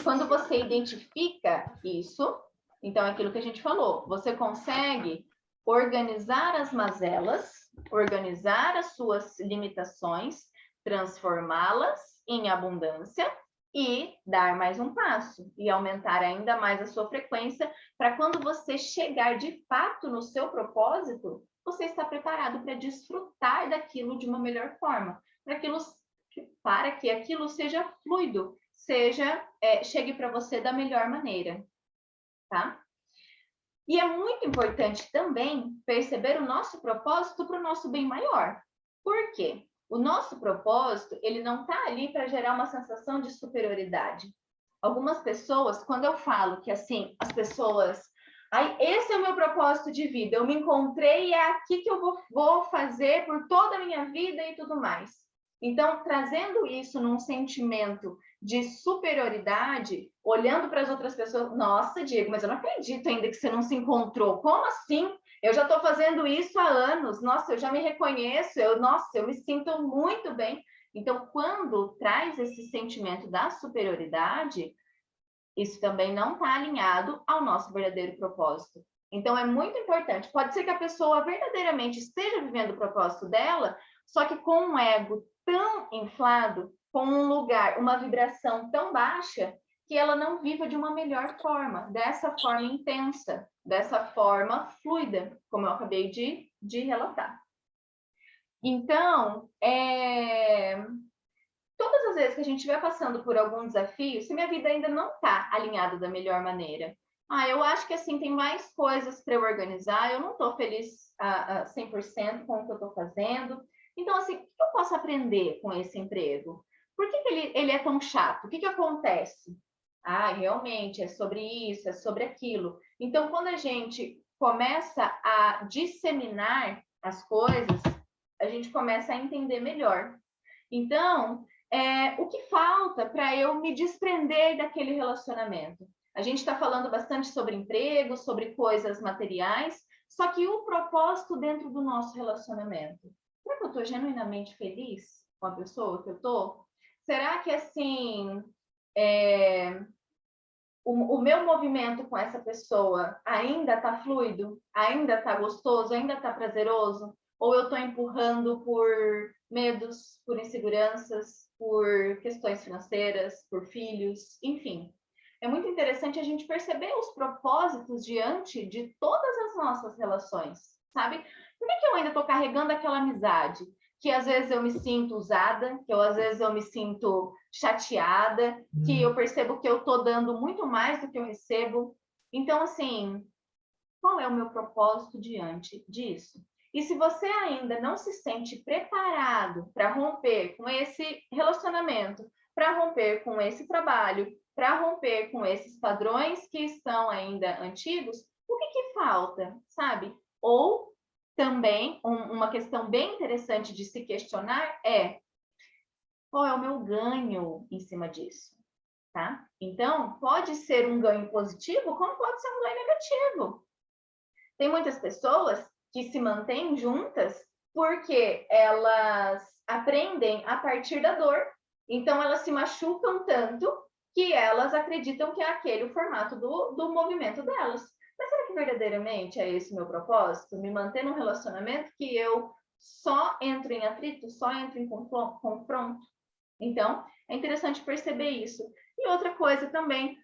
Quando você identifica isso, então é aquilo que a gente falou, você consegue organizar as mazelas, organizar as suas limitações, transformá-las em abundância e dar mais um passo e aumentar ainda mais a sua frequência para quando você chegar de fato no seu propósito, você está preparado para desfrutar daquilo de uma melhor forma, para que aquilo seja fluido, chegue para você da melhor maneira, tá? E é muito importante também perceber o nosso propósito para o nosso bem maior. Por quê? O nosso propósito, ele não está ali para gerar uma sensação de superioridade. Algumas pessoas, quando eu falo que assim, as pessoas, esse é o meu propósito de vida, eu me encontrei e é aqui que eu vou fazer por toda a minha vida e tudo mais. Então, trazendo isso num sentimento de superioridade, olhando para as outras pessoas, nossa, Diego, mas eu não acredito ainda que você não se encontrou. Como assim? Eu já estou fazendo isso há anos, nossa, eu já me reconheço, eu me sinto muito bem. Então, quando traz esse sentimento da superioridade, isso também não está alinhado ao nosso verdadeiro propósito. Então, é muito importante. Pode ser que a pessoa verdadeiramente esteja vivendo o propósito dela, só que com um ego tão inflado, com um lugar, uma vibração tão baixa, que ela não viva de uma melhor forma, dessa forma intensa, dessa forma fluida, como eu acabei de relatar. Então, todas as vezes que a gente estiver passando por algum desafio, se minha vida ainda não está alinhada da melhor maneira, eu acho que assim tem mais coisas para eu organizar, eu não estou feliz a 100% com o que eu estou fazendo. Então, assim, o que eu posso aprender com esse emprego? Por que ele é tão chato? O que acontece? Realmente, é sobre isso, é sobre aquilo. Então, quando a gente começa a disseminar as coisas, a gente começa a entender melhor. Então, o que falta para eu me desprender daquele relacionamento? A gente está falando bastante sobre emprego, sobre coisas materiais, só que o propósito dentro do nosso relacionamento? Será que eu estou genuinamente feliz com a pessoa que eu estou? Será que, assim, o meu movimento com essa pessoa ainda está fluido? Ainda está gostoso? Ainda está prazeroso? Ou eu estou empurrando por medos, por inseguranças, por questões financeiras, por filhos, enfim. É muito interessante a gente perceber os propósitos diante de todas as nossas relações, sabe? Por que eu ainda estou carregando aquela amizade? Que às vezes eu me sinto usada, que às vezes eu me sinto chateada, que eu percebo que eu estou dando muito mais do que eu recebo. Então, assim, qual é o meu propósito diante disso? E se você ainda não se sente preparado para romper com esse relacionamento, para romper com esse trabalho, para romper com esses padrões que estão ainda antigos, o que falta, sabe? Ou também, uma questão bem interessante de se questionar é: qual é o meu ganho em cima disso? Tá? Então, pode ser um ganho positivo, como pode ser um ganho negativo. Tem muitas pessoas que se mantêm juntas porque elas aprendem a partir da dor. Então, elas se machucam tanto que elas acreditam que é aquele o formato do movimento delas. Mas será que verdadeiramente é esse o meu propósito? Me manter num relacionamento que eu só entro em atrito, só entro em confronto? Então, é interessante perceber isso. E outra coisa também,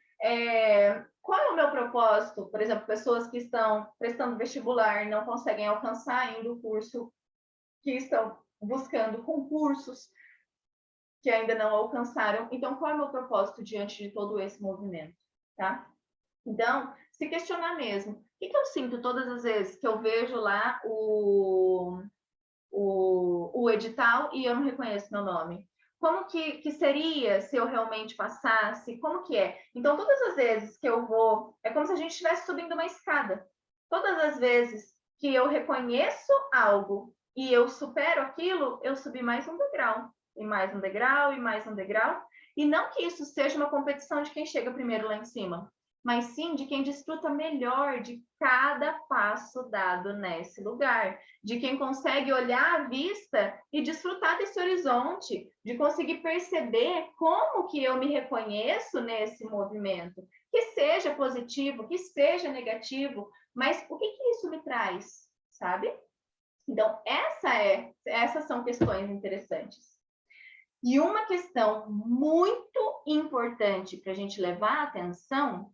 qual é o meu propósito? Por exemplo, pessoas que estão prestando vestibular não conseguem alcançar ainda o curso, que estão buscando concursos que ainda não alcançaram. Então, qual é o meu propósito diante de todo esse movimento? Tá? Então, se questionar mesmo. O que eu sinto todas as vezes que eu vejo lá o edital e eu não reconheço meu nome? Como que seria se eu realmente passasse? Como que é? Então, todas as vezes que eu vou, é como se a gente estivesse subindo uma escada. Todas as vezes que eu reconheço algo e eu supero aquilo, eu subi mais um degrau, e mais um degrau, e mais um degrau. E não que isso seja uma competição de quem chega primeiro lá em cima, mas sim de quem desfruta melhor de cada passo dado nesse lugar, de quem consegue olhar à vista e desfrutar desse horizonte, de conseguir perceber como que eu me reconheço nesse movimento, que seja positivo, que seja negativo, mas o que isso me traz, sabe? Então, essas são questões interessantes. E uma questão muito importante para a gente levar a atenção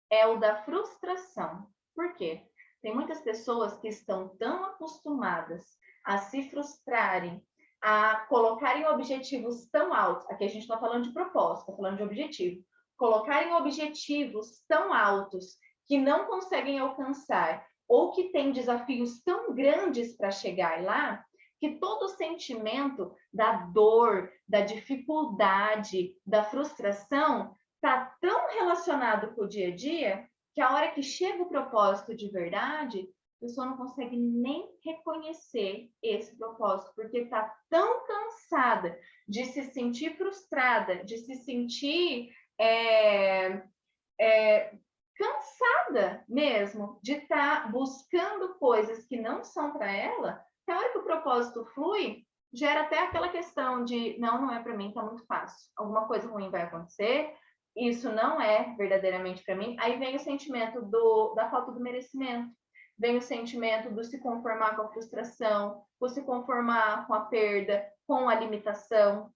é o da frustração. Por quê? Tem muitas pessoas que estão tão acostumadas a se frustrarem, a colocarem objetivos tão altos, aqui a gente está falando de propósito, está falando de objetivo, colocarem objetivos tão altos que não conseguem alcançar, ou que têm desafios tão grandes para chegar lá, que todo o sentimento da dor, da dificuldade, da frustração está tão relacionado com o dia a dia, que a hora que chega o propósito de verdade, a pessoa não consegue nem reconhecer esse propósito, porque está tão cansada de se sentir frustrada, de se sentir cansada mesmo, de estar buscando coisas que não são para ela, que a hora que o propósito flui, gera até aquela questão de, não é para mim, está muito fácil, alguma coisa ruim vai acontecer, isso não é verdadeiramente para mim. Aí vem o sentimento da falta do merecimento, vem o sentimento do se conformar com a frustração, o se conformar com a perda, com a limitação.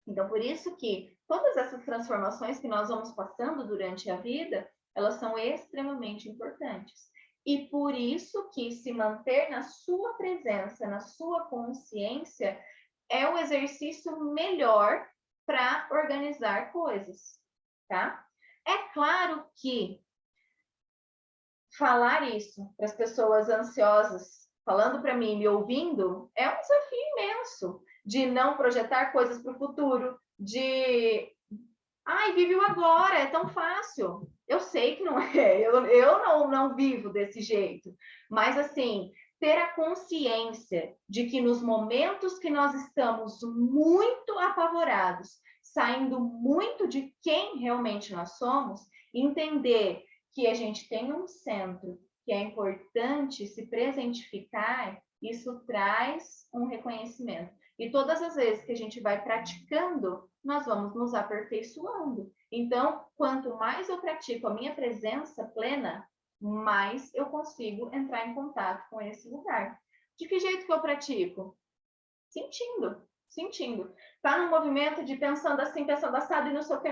Então, por isso que todas essas transformações que nós vamos passando durante a vida, elas são extremamente importantes. E por isso que se manter na sua presença, na sua consciência, é o exercício melhor para organizar coisas, tá? É claro que falar isso para as pessoas ansiosas, falando para mim, me ouvindo, é um desafio imenso de não projetar coisas para o futuro, de vive o agora, é tão fácil. Eu sei que não é, eu não vivo desse jeito, mas assim, ter a consciência de que nos momentos que nós estamos muito apavorados, saindo muito de quem realmente nós somos, entender que a gente tem um centro, que é importante se presentificar, isso traz um reconhecimento. E todas as vezes que a gente vai praticando, nós vamos nos aperfeiçoando. Então, quanto mais eu pratico a minha presença plena, mais eu consigo entrar em contato com esse lugar. De que jeito que eu pratico? Sentindo. Tá no movimento de pensando assim, pensando assado, e não sei o que,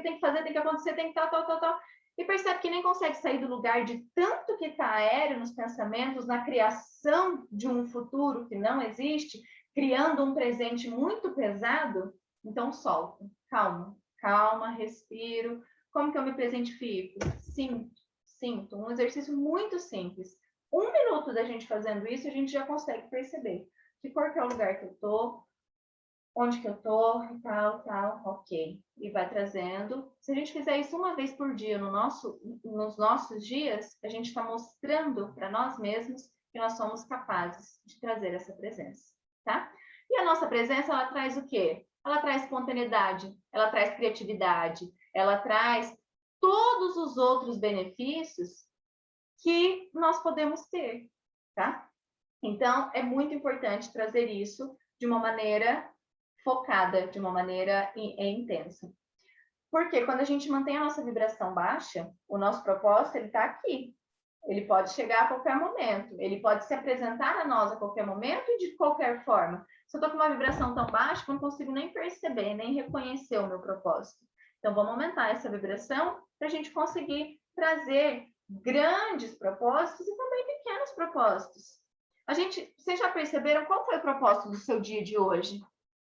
tem que fazer, tem que acontecer, tem que tal. E percebe que nem consegue sair do lugar de tanto que está aéreo nos pensamentos, na criação de um futuro que não existe, criando um presente muito pesado. Então, solta. Calma, respiro. Como que eu me presentifico? Sinto. Um exercício muito simples. 1 minuto da gente fazendo isso, a gente já consegue perceber que cor que é o lugar que eu tô, onde que eu tô, tal, ok. E vai trazendo. Se a gente fizer isso uma vez por dia nos nossos dias, a gente está mostrando para nós mesmos que nós somos capazes de trazer essa presença, tá? E a nossa presença, ela traz o quê? Ela traz espontaneidade, ela traz criatividade, ela traz todos os outros benefícios que nós podemos ter, tá? Então, é muito importante trazer isso de uma maneira focada, de uma maneira intensa. Porque quando a gente mantém a nossa vibração baixa, o nosso propósito, ele está aqui. Ele pode chegar a qualquer momento, ele pode se apresentar a nós a qualquer momento e de qualquer forma. Se eu estou com uma vibração tão baixa, eu não consigo nem perceber, nem reconhecer o meu propósito. Então, vamos aumentar essa vibração para a gente conseguir trazer grandes propósitos e também pequenos propósitos. Vocês já perceberam qual foi o propósito do seu dia de hoje?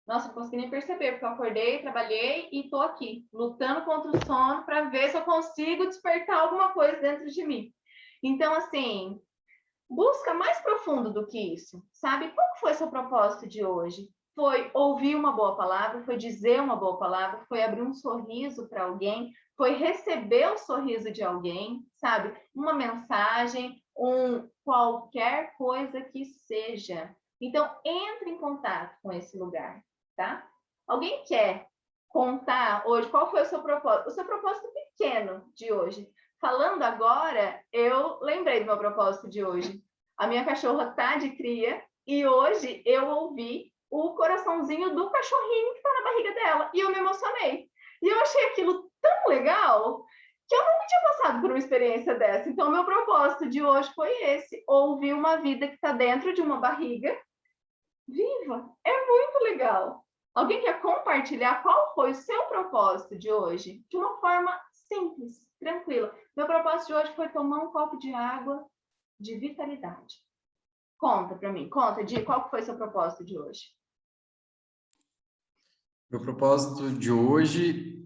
Nossa, não consegui nem perceber, porque eu acordei, trabalhei e estou aqui, lutando contra o sono para ver se eu consigo despertar alguma coisa dentro de mim. Então, assim, busca mais profundo do que isso, sabe? Qual foi o seu propósito de hoje? Foi ouvir uma boa palavra, foi dizer uma boa palavra, foi abrir um sorriso para alguém, foi receber o sorriso de alguém, sabe? Uma mensagem, qualquer coisa que seja. Então, entre em contato com esse lugar, tá? Alguém quer contar hoje qual foi o seu propósito? O seu propósito pequeno de hoje. Falando agora, eu lembrei do meu propósito de hoje. A minha cachorra tá de cria e hoje eu ouvi o coraçãozinho do cachorrinho que tá na barriga dela e eu me emocionei. E eu achei aquilo tão legal que eu nunca tinha passado por uma experiência dessa. Então, meu propósito de hoje foi esse: ouvir uma vida que está dentro de uma barriga viva. É muito legal. Alguém quer compartilhar qual foi o seu propósito de hoje? De uma forma simples, tranquila. Meu propósito de hoje foi tomar um copo de água de vitalidade. Conta para mim, Di, qual foi o seu propósito de hoje? Meu propósito de hoje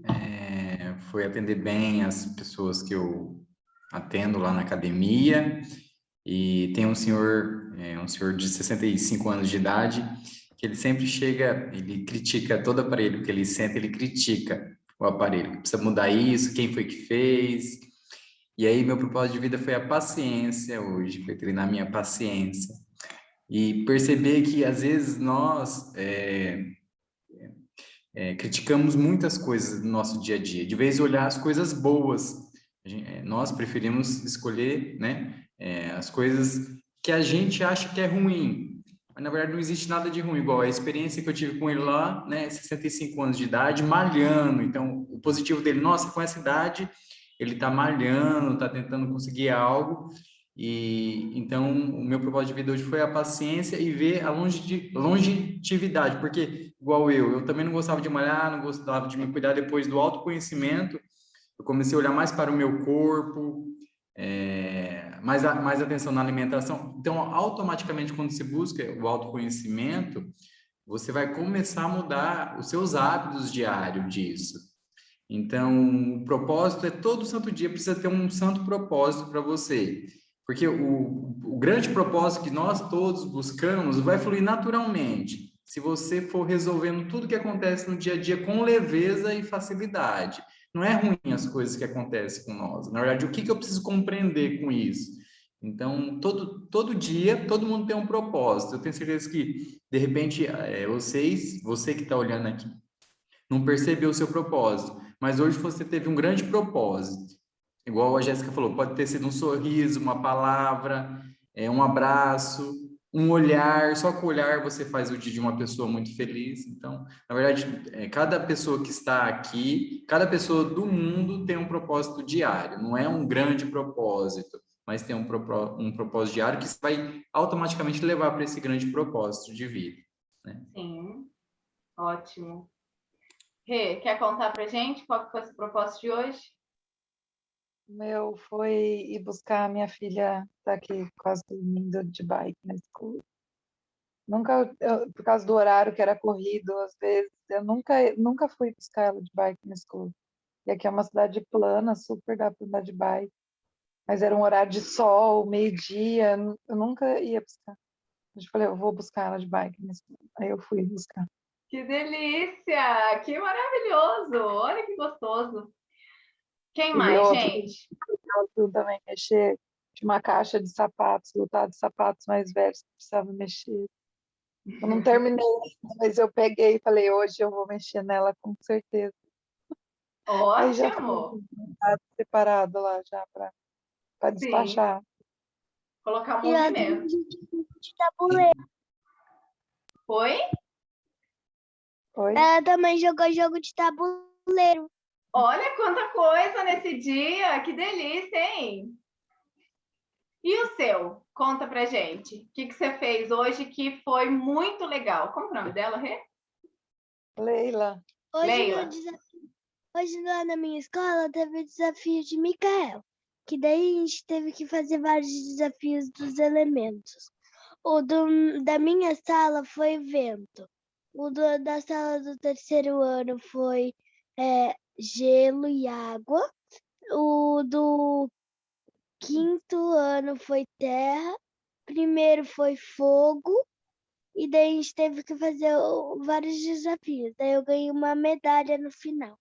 foi atender bem as pessoas que eu atendo lá na academia. E tem um senhor de 65 anos de idade, que ele sempre chega, ele critica todo aparelho que ele senta, ele critica o aparelho, que precisa mudar isso, quem foi que fez. E aí meu propósito de vida foi a paciência hoje, foi treinar minha paciência. E perceber que às vezes nós criticamos muitas coisas no nosso dia a dia, de vez em olhar as coisas boas. Nós preferimos escolher, né, as coisas que a gente acha que é ruim, mas na verdade não existe nada de ruim, igual a experiência que eu tive com ele lá, né, 65 anos de idade, malhando. Então, o positivo dele, nossa, com essa idade, ele tá malhando, tá tentando conseguir algo. E então o meu propósito de vida hoje foi a paciência e ver a longevidade, porque igual eu também não gostava de malhar, não gostava de me cuidar. Depois do autoconhecimento, eu comecei a olhar mais para o meu corpo, mais atenção na alimentação. Então, automaticamente, quando você busca o autoconhecimento, você vai começar a mudar os seus hábitos diários disso. Então, o propósito é todo santo dia, precisa ter um santo propósito para você. Porque o grande propósito que nós todos buscamos vai fluir naturalmente, se você for resolvendo tudo que acontece no dia a dia com leveza e facilidade. Não é ruim as coisas que acontecem com nós. Na verdade, o que eu preciso compreender com isso? Então, todo dia, todo mundo tem um propósito. Eu tenho certeza que, de repente, você que está olhando aqui, não percebeu o seu propósito, mas hoje você teve um grande propósito. Igual a Jéssica falou, pode ter sido um sorriso, uma palavra, um abraço, um olhar. Só com o olhar você faz o dia de uma pessoa muito feliz. Então, na verdade, cada pessoa que está aqui, cada pessoa do mundo tem um propósito diário. Não é um grande propósito, mas tem um propósito diário que vai automaticamente levar para esse grande propósito de vida, né? Sim, ótimo. Rê, quer contar pra gente qual que foi esse propósito de hoje? O meu foi ir buscar a minha filha, tá aqui quase dormindo de bike na escola. Por causa do horário que era corrido, às vezes, eu nunca fui buscar ela de bike na escola. E aqui é uma cidade plana, super dá para andar de bike. Mas era um horário de sol, meio-dia, eu nunca ia buscar. Eu falei, eu vou buscar ela de bike na escola. Aí eu fui buscar. Que delícia! Que maravilhoso! Olha que gostoso. Quem E mais, outro, gente? eu também mexer de uma caixa de sapatos, lotada de sapatos mais velhos que precisava mexer. Eu não terminei, mas eu peguei e falei, hoje eu vou mexer nela com certeza. Aí já Ótimo! fui separado lá já para Sim, despachar. colocar E ela também movimento. de tabuleiro. Foi? Oi? Ela também jogou jogo de tabuleiro. Olha quanta coisa nesse dia! Que delícia, hein? E o seu? Conta pra gente. O que você fez hoje que foi muito legal? Como é o nome dela, Rê? Leila. Hoje, Leila. hoje lá na minha escola teve o desafio de Micael, que daí a gente teve que fazer vários desafios dos elementos. Da minha sala foi vento. Da sala do terceiro ano foi gelo e água. O do quinto ano foi terra. Primeiro foi fogo. E daí a gente teve que fazer vários desafios. Daí eu ganhei uma medalha no final.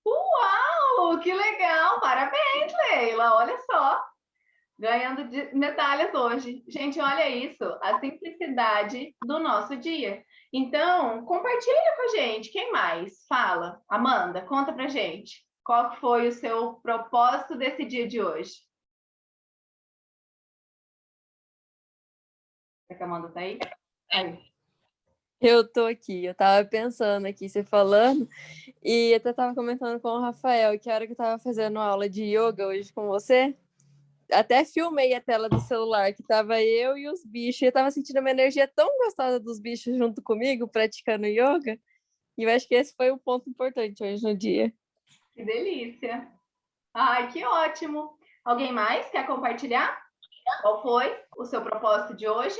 Uau, que legal! Parabéns, Leila! Olha só, ganhando medalhas hoje. Gente, olha isso, a simplicidade do nosso dia. Então, compartilha com a gente. Quem mais? Fala. Amanda, conta pra gente. Qual que foi o seu propósito desse dia de hoje? Será que a Amanda tá aí? Aí. Eu tô aqui, eu tava pensando aqui, você falando, e até tava comentando com o Rafael que a hora que eu tava fazendo aula de yoga hoje com você, até filmei a tela do celular, que tava eu e os bichos, e eu tava sentindo uma energia tão gostosa dos bichos junto comigo, praticando yoga, e eu acho que esse foi o ponto importante hoje no dia. Que delícia! Ai, que ótimo! Alguém mais quer compartilhar? Qual foi o seu propósito de hoje?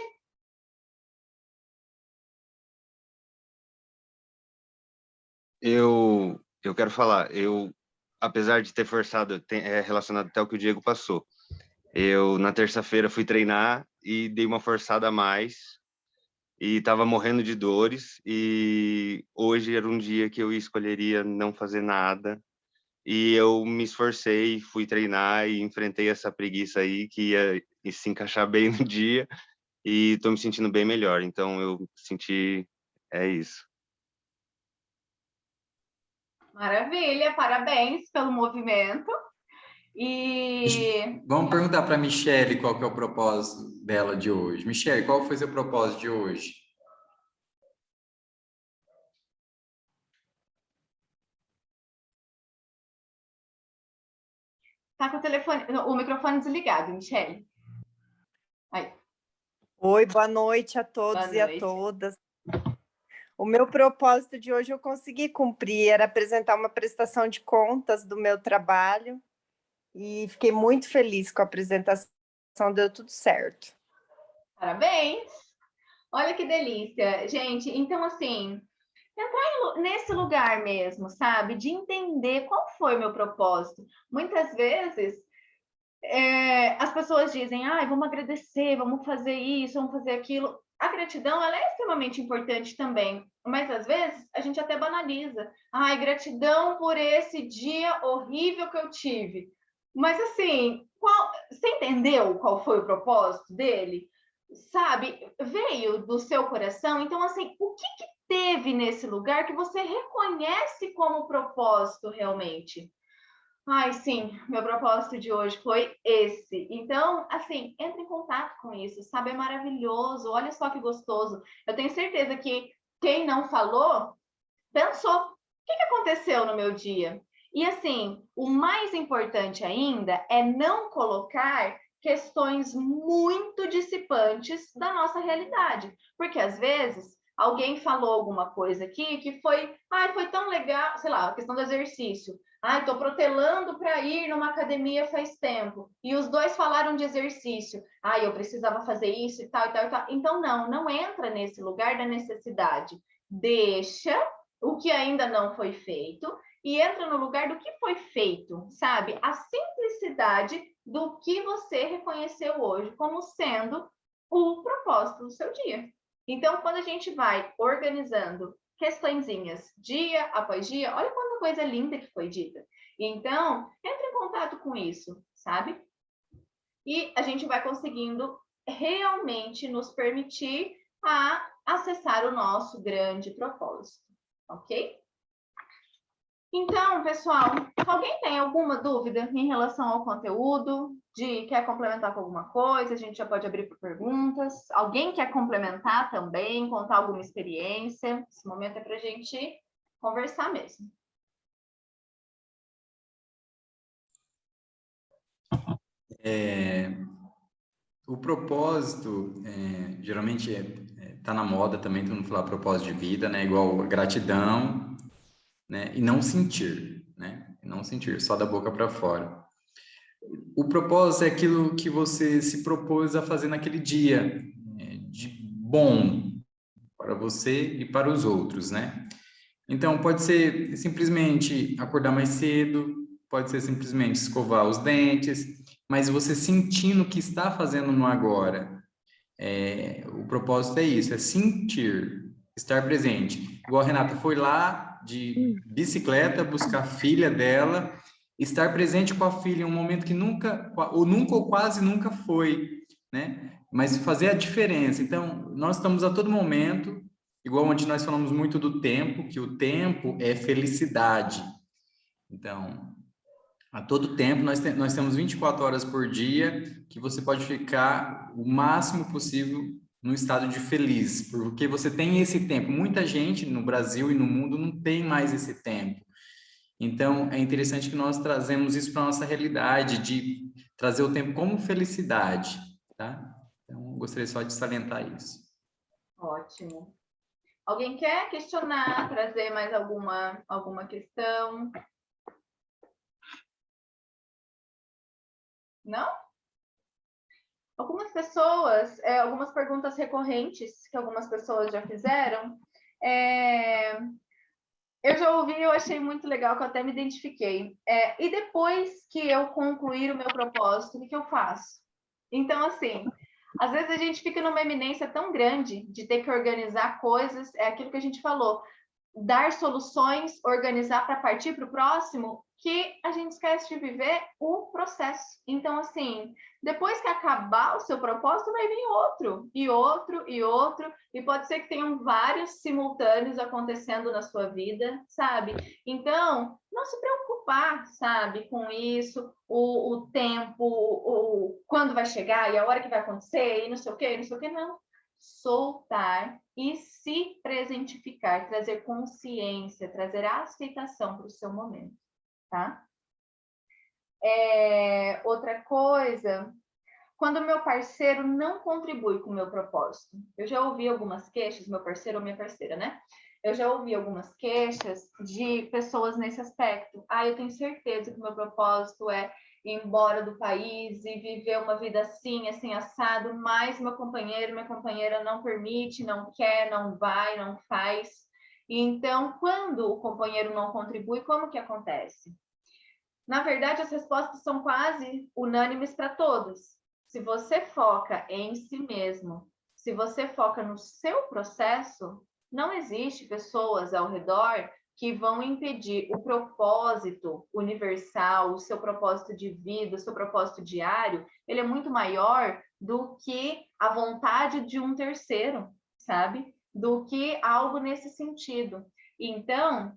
Eu quero falar, apesar de ter forçado, é relacionado até ao que o Diego passou. Eu, na terça-feira, fui treinar e dei uma forçada a mais e estava morrendo de dores. E hoje era um dia que eu escolheria não fazer nada. E eu me esforcei, fui treinar e enfrentei essa preguiça aí que ia se encaixar bem no dia. E estou me sentindo bem melhor. Então, eu senti... É isso. Maravilha, parabéns pelo movimento. E Vamos perguntar para a Michele qual que é o propósito dela de hoje. Michele, qual foi seu propósito de hoje? tá com o microfone desligado, Michele. Aí, Oi, boa noite a boa todos e a noite. todas. O meu propósito de hoje eu consegui cumprir, era apresentar uma prestação de contas do meu trabalho e fiquei muito feliz com a apresentação, deu tudo certo. Parabéns! Olha que delícia, gente. Então, assim, entrar nesse lugar mesmo, sabe? De entender qual foi o meu propósito. Muitas vezes as pessoas dizem, vamos agradecer, vamos fazer isso, vamos fazer aquilo. A gratidão, ela é extremamente importante também, mas às vezes a gente até banaliza. Gratidão por esse dia horrível que eu tive. Mas assim, você entendeu qual foi o propósito dele? Sabe? Veio do seu coração. Então, assim, o que teve nesse lugar que você reconhece como propósito realmente? Sim, meu propósito de hoje foi esse. Então, assim, entre em contato com isso, sabe? É maravilhoso, olha só que gostoso. Eu tenho certeza que quem não falou, pensou, o que aconteceu no meu dia? E assim, o mais importante ainda é não colocar questões muito dissipantes da nossa realidade. Porque às vezes alguém falou alguma coisa aqui que foi tão legal, sei lá, a questão do exercício. Estou protelando para ir numa academia faz tempo. E os dois falaram de exercício. Eu precisava fazer isso e tal, e tal, e tal. Então, não entra nesse lugar da necessidade. Deixa o que ainda não foi feito e entra no lugar do que foi feito, sabe? A simplicidade do que você reconheceu hoje como sendo o propósito do seu dia. Então, quando a gente vai organizando questõezinhas dia após dia, olha quanta coisa linda que foi dita. Então, entre em contato com isso, sabe? E a gente vai conseguindo realmente nos permitir a acessar o nosso grande propósito, ok? Então, pessoal, alguém tem alguma dúvida em relação ao conteúdo? Quer complementar com alguma coisa? A gente já pode abrir para perguntas. Alguém quer complementar também, contar alguma experiência? Esse momento é para a gente conversar mesmo. O propósito, geralmente, está na moda também, todo mundo fala propósito de vida, né? Igual gratidão, né? E não sentir, né? Não sentir, só da boca para fora. O propósito é aquilo que você se propôs a fazer naquele dia, de bom para você e para os outros, né? Então, pode ser simplesmente acordar mais cedo, pode ser simplesmente escovar os dentes, mas você sentindo o que está fazendo no agora. O propósito é isso, é sentir, estar presente. Igual a Renata foi lá de bicicleta buscar a filha dela, estar presente com a filha em um momento que nunca ou quase nunca foi, né? Mas fazer a diferença. Então, nós estamos a todo momento, igual onde nós falamos muito do tempo, que o tempo é felicidade. Então, a todo tempo, nós temos 24 horas por dia que você pode ficar o máximo possível no estado de feliz, porque você tem esse tempo. Muita gente no Brasil e no mundo não tem mais esse tempo. Então, é interessante que nós trazemos isso para a nossa realidade, de trazer o tempo como felicidade, tá? Então, gostaria só de salientar isso. Ótimo. Alguém quer questionar, trazer mais alguma questão? Não? Algumas pessoas, algumas perguntas recorrentes que algumas pessoas já fizeram. Eu já ouvi, eu achei muito legal, que eu até me identifiquei. E depois que eu concluir o meu propósito, o que eu faço? Então, assim, às vezes a gente fica numa eminência tão grande de ter que organizar coisas, é aquilo que a gente falou, dar soluções, organizar para partir para o próximo, que a gente esquece de viver o processo. Então, assim, depois que acabar o seu propósito, vai vir outro, e outro, e outro, e pode ser que tenham vários simultâneos acontecendo na sua vida, sabe? Então, não se preocupar, sabe, com isso, o tempo, quando vai chegar, e a hora que vai acontecer, e não sei o que, não. Soltar e se presentificar, trazer consciência, trazer aceitação para o seu momento, tá? Outra coisa, quando o meu parceiro não contribui com o meu propósito. Eu já ouvi algumas queixas, meu parceiro ou minha parceira, né? Eu já ouvi algumas queixas de pessoas nesse aspecto. Eu tenho certeza que o meu propósito é ir embora do país e viver uma vida assim, assim, assado, mas meu companheiro, minha companheira não permite, não quer, não vai, não faz. E então, quando o companheiro não contribui, como que acontece? Na verdade, as respostas são quase unânimes para todos. Se você foca em si mesmo, se você foca no seu processo, não existe pessoas ao redor que vão impedir o propósito universal, o seu propósito de vida, o seu propósito diário, ele é muito maior do que a vontade de um terceiro, sabe? Do que algo nesse sentido. Então,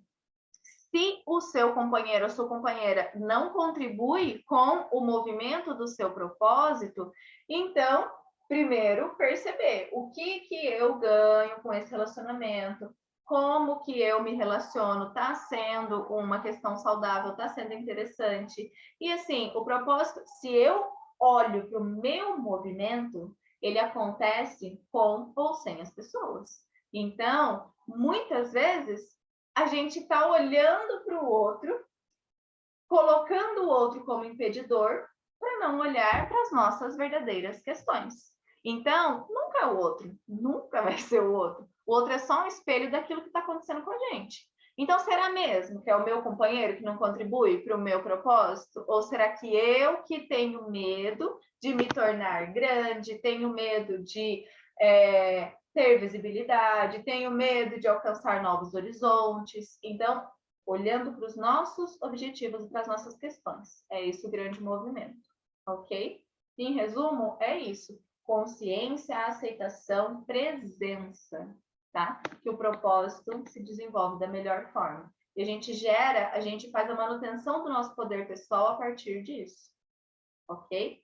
se o seu companheiro ou sua companheira não contribui com o movimento do seu propósito, então, primeiro, perceber o que eu ganho com esse relacionamento, como que eu me relaciono, está sendo uma questão saudável, está sendo interessante. E assim, o propósito, se eu olho para o meu movimento, ele acontece com ou sem as pessoas. Então, muitas vezes, a gente está olhando para o outro, colocando o outro como impedidor, para não olhar para as nossas verdadeiras questões. Então, nunca é o outro, nunca vai ser o outro. O outro é só um espelho daquilo que está acontecendo com a gente. Então, será mesmo que é o meu companheiro que não contribui para o meu propósito? Ou será que eu que tenho medo de me tornar grande, tenho medo de ter visibilidade, tenho medo de alcançar novos horizontes? Então, olhando para os nossos objetivos e para as nossas questões. É isso o grande movimento, ok? Em resumo, é isso. Consciência, aceitação, presença, tá? Que o propósito se desenvolve da melhor forma. E a gente faz a manutenção do nosso poder pessoal a partir disso, ok?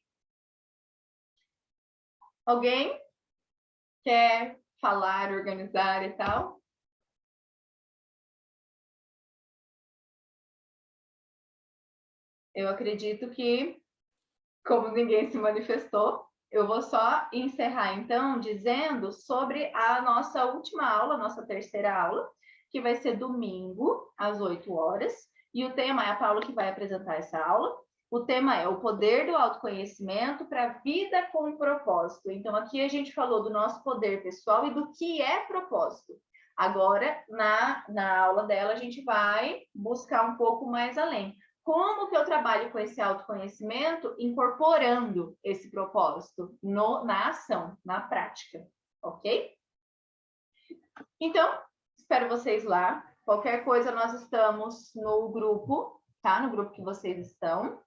Alguém quer falar, organizar e tal? Eu acredito que, como ninguém se manifestou, eu vou só encerrar, então, dizendo sobre a nossa última aula, nossa terceira aula, que vai ser domingo, às 8 horas. E o tema é a Paula que vai apresentar essa aula. O tema é o poder do autoconhecimento para a vida com propósito. Então, aqui a gente falou do nosso poder pessoal e do que é propósito. Agora, na aula dela, a gente vai buscar um pouco mais além. Como que eu trabalho com esse autoconhecimento, incorporando esse propósito na ação, na prática, ok? Então, espero vocês lá. Qualquer coisa, nós estamos no grupo, tá? No grupo que vocês estão.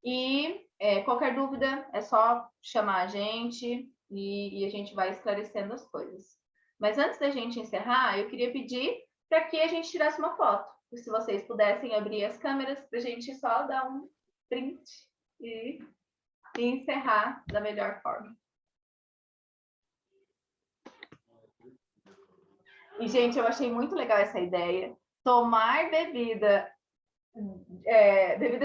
E qualquer dúvida, é só chamar a gente e a gente vai esclarecendo as coisas. Mas antes da gente encerrar, eu queria pedir para que a gente tirasse uma foto. Se vocês pudessem abrir as câmeras para a gente só dar um print e encerrar da melhor forma. E, gente, eu achei muito legal essa ideia. Tomar bebida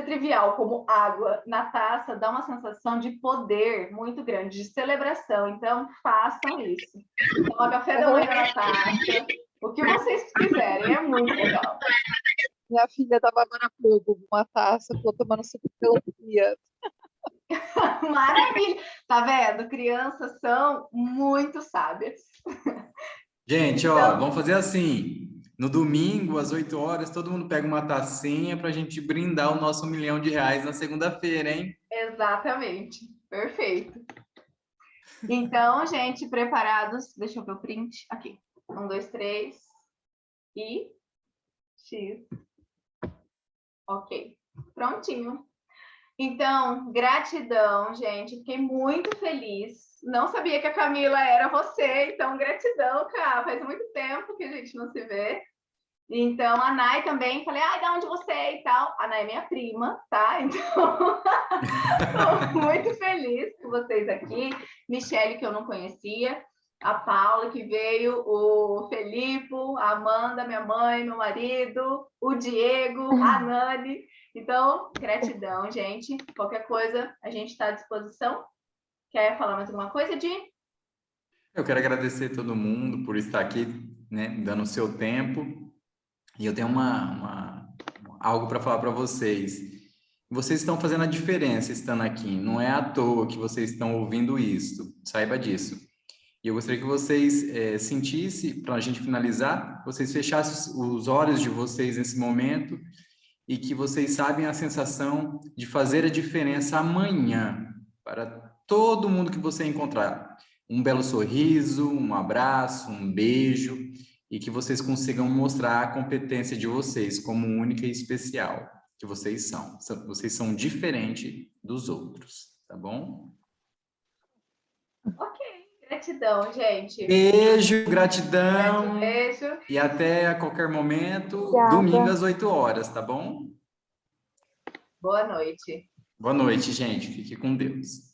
trivial, como água, na taça, dá uma sensação de poder muito grande, de celebração. Então, façam isso. Tomar café da manhã na taça, o que vocês quiserem, é muito legal. Minha filha estava agora há pouco com uma taça, estou tomando suco de melancia. Maravilha! Tá vendo? Crianças são muito sábias. Gente, ó, vamos fazer assim. no domingo, às 8 horas, todo mundo pega uma tacinha para a gente brindar o nosso R$ 1.000.000 na segunda-feira, hein? Exatamente. Perfeito. Então, gente, preparados? Deixa eu ver o print. Aqui. 1, 2, 3. E X. Ok. Prontinho. Então, gratidão, gente. Fiquei muito feliz. Não sabia que a Camila era você, então gratidão, cara. Faz muito tempo que a gente não se vê. Então, a Nay também, falei, de onde você é e tal. A Nay é minha prima, tá? Então, estou muito feliz com vocês aqui. Michele, que eu não conhecia. A Paula, que veio. O Felipe, a Amanda, minha mãe, meu marido. O Diego, a Nani. Então, gratidão, gente. Qualquer coisa, a gente está à disposição. Quer falar mais alguma coisa, Di? Eu quero agradecer todo mundo por estar aqui, né, dando o seu tempo. E eu tenho algo para falar para vocês. Vocês estão fazendo a diferença estando aqui. Não é à toa que vocês estão ouvindo isso. Saiba disso. E eu gostaria que vocês sentissem, para a gente finalizar, vocês fechassem os olhos de vocês nesse momento e que vocês sabem a sensação de fazer a diferença amanhã para todo mundo que você encontrar. Um belo sorriso, um abraço, um beijo, e que vocês consigam mostrar a competência de vocês como única e especial que vocês são. Vocês são diferentes dos outros, tá bom? Ok, gratidão, gente. Beijo, gratidão. Beijo. E até a qualquer momento, Obrigada. domingo às 8 horas, tá bom? Boa noite. Boa noite, gente. Fique com Deus.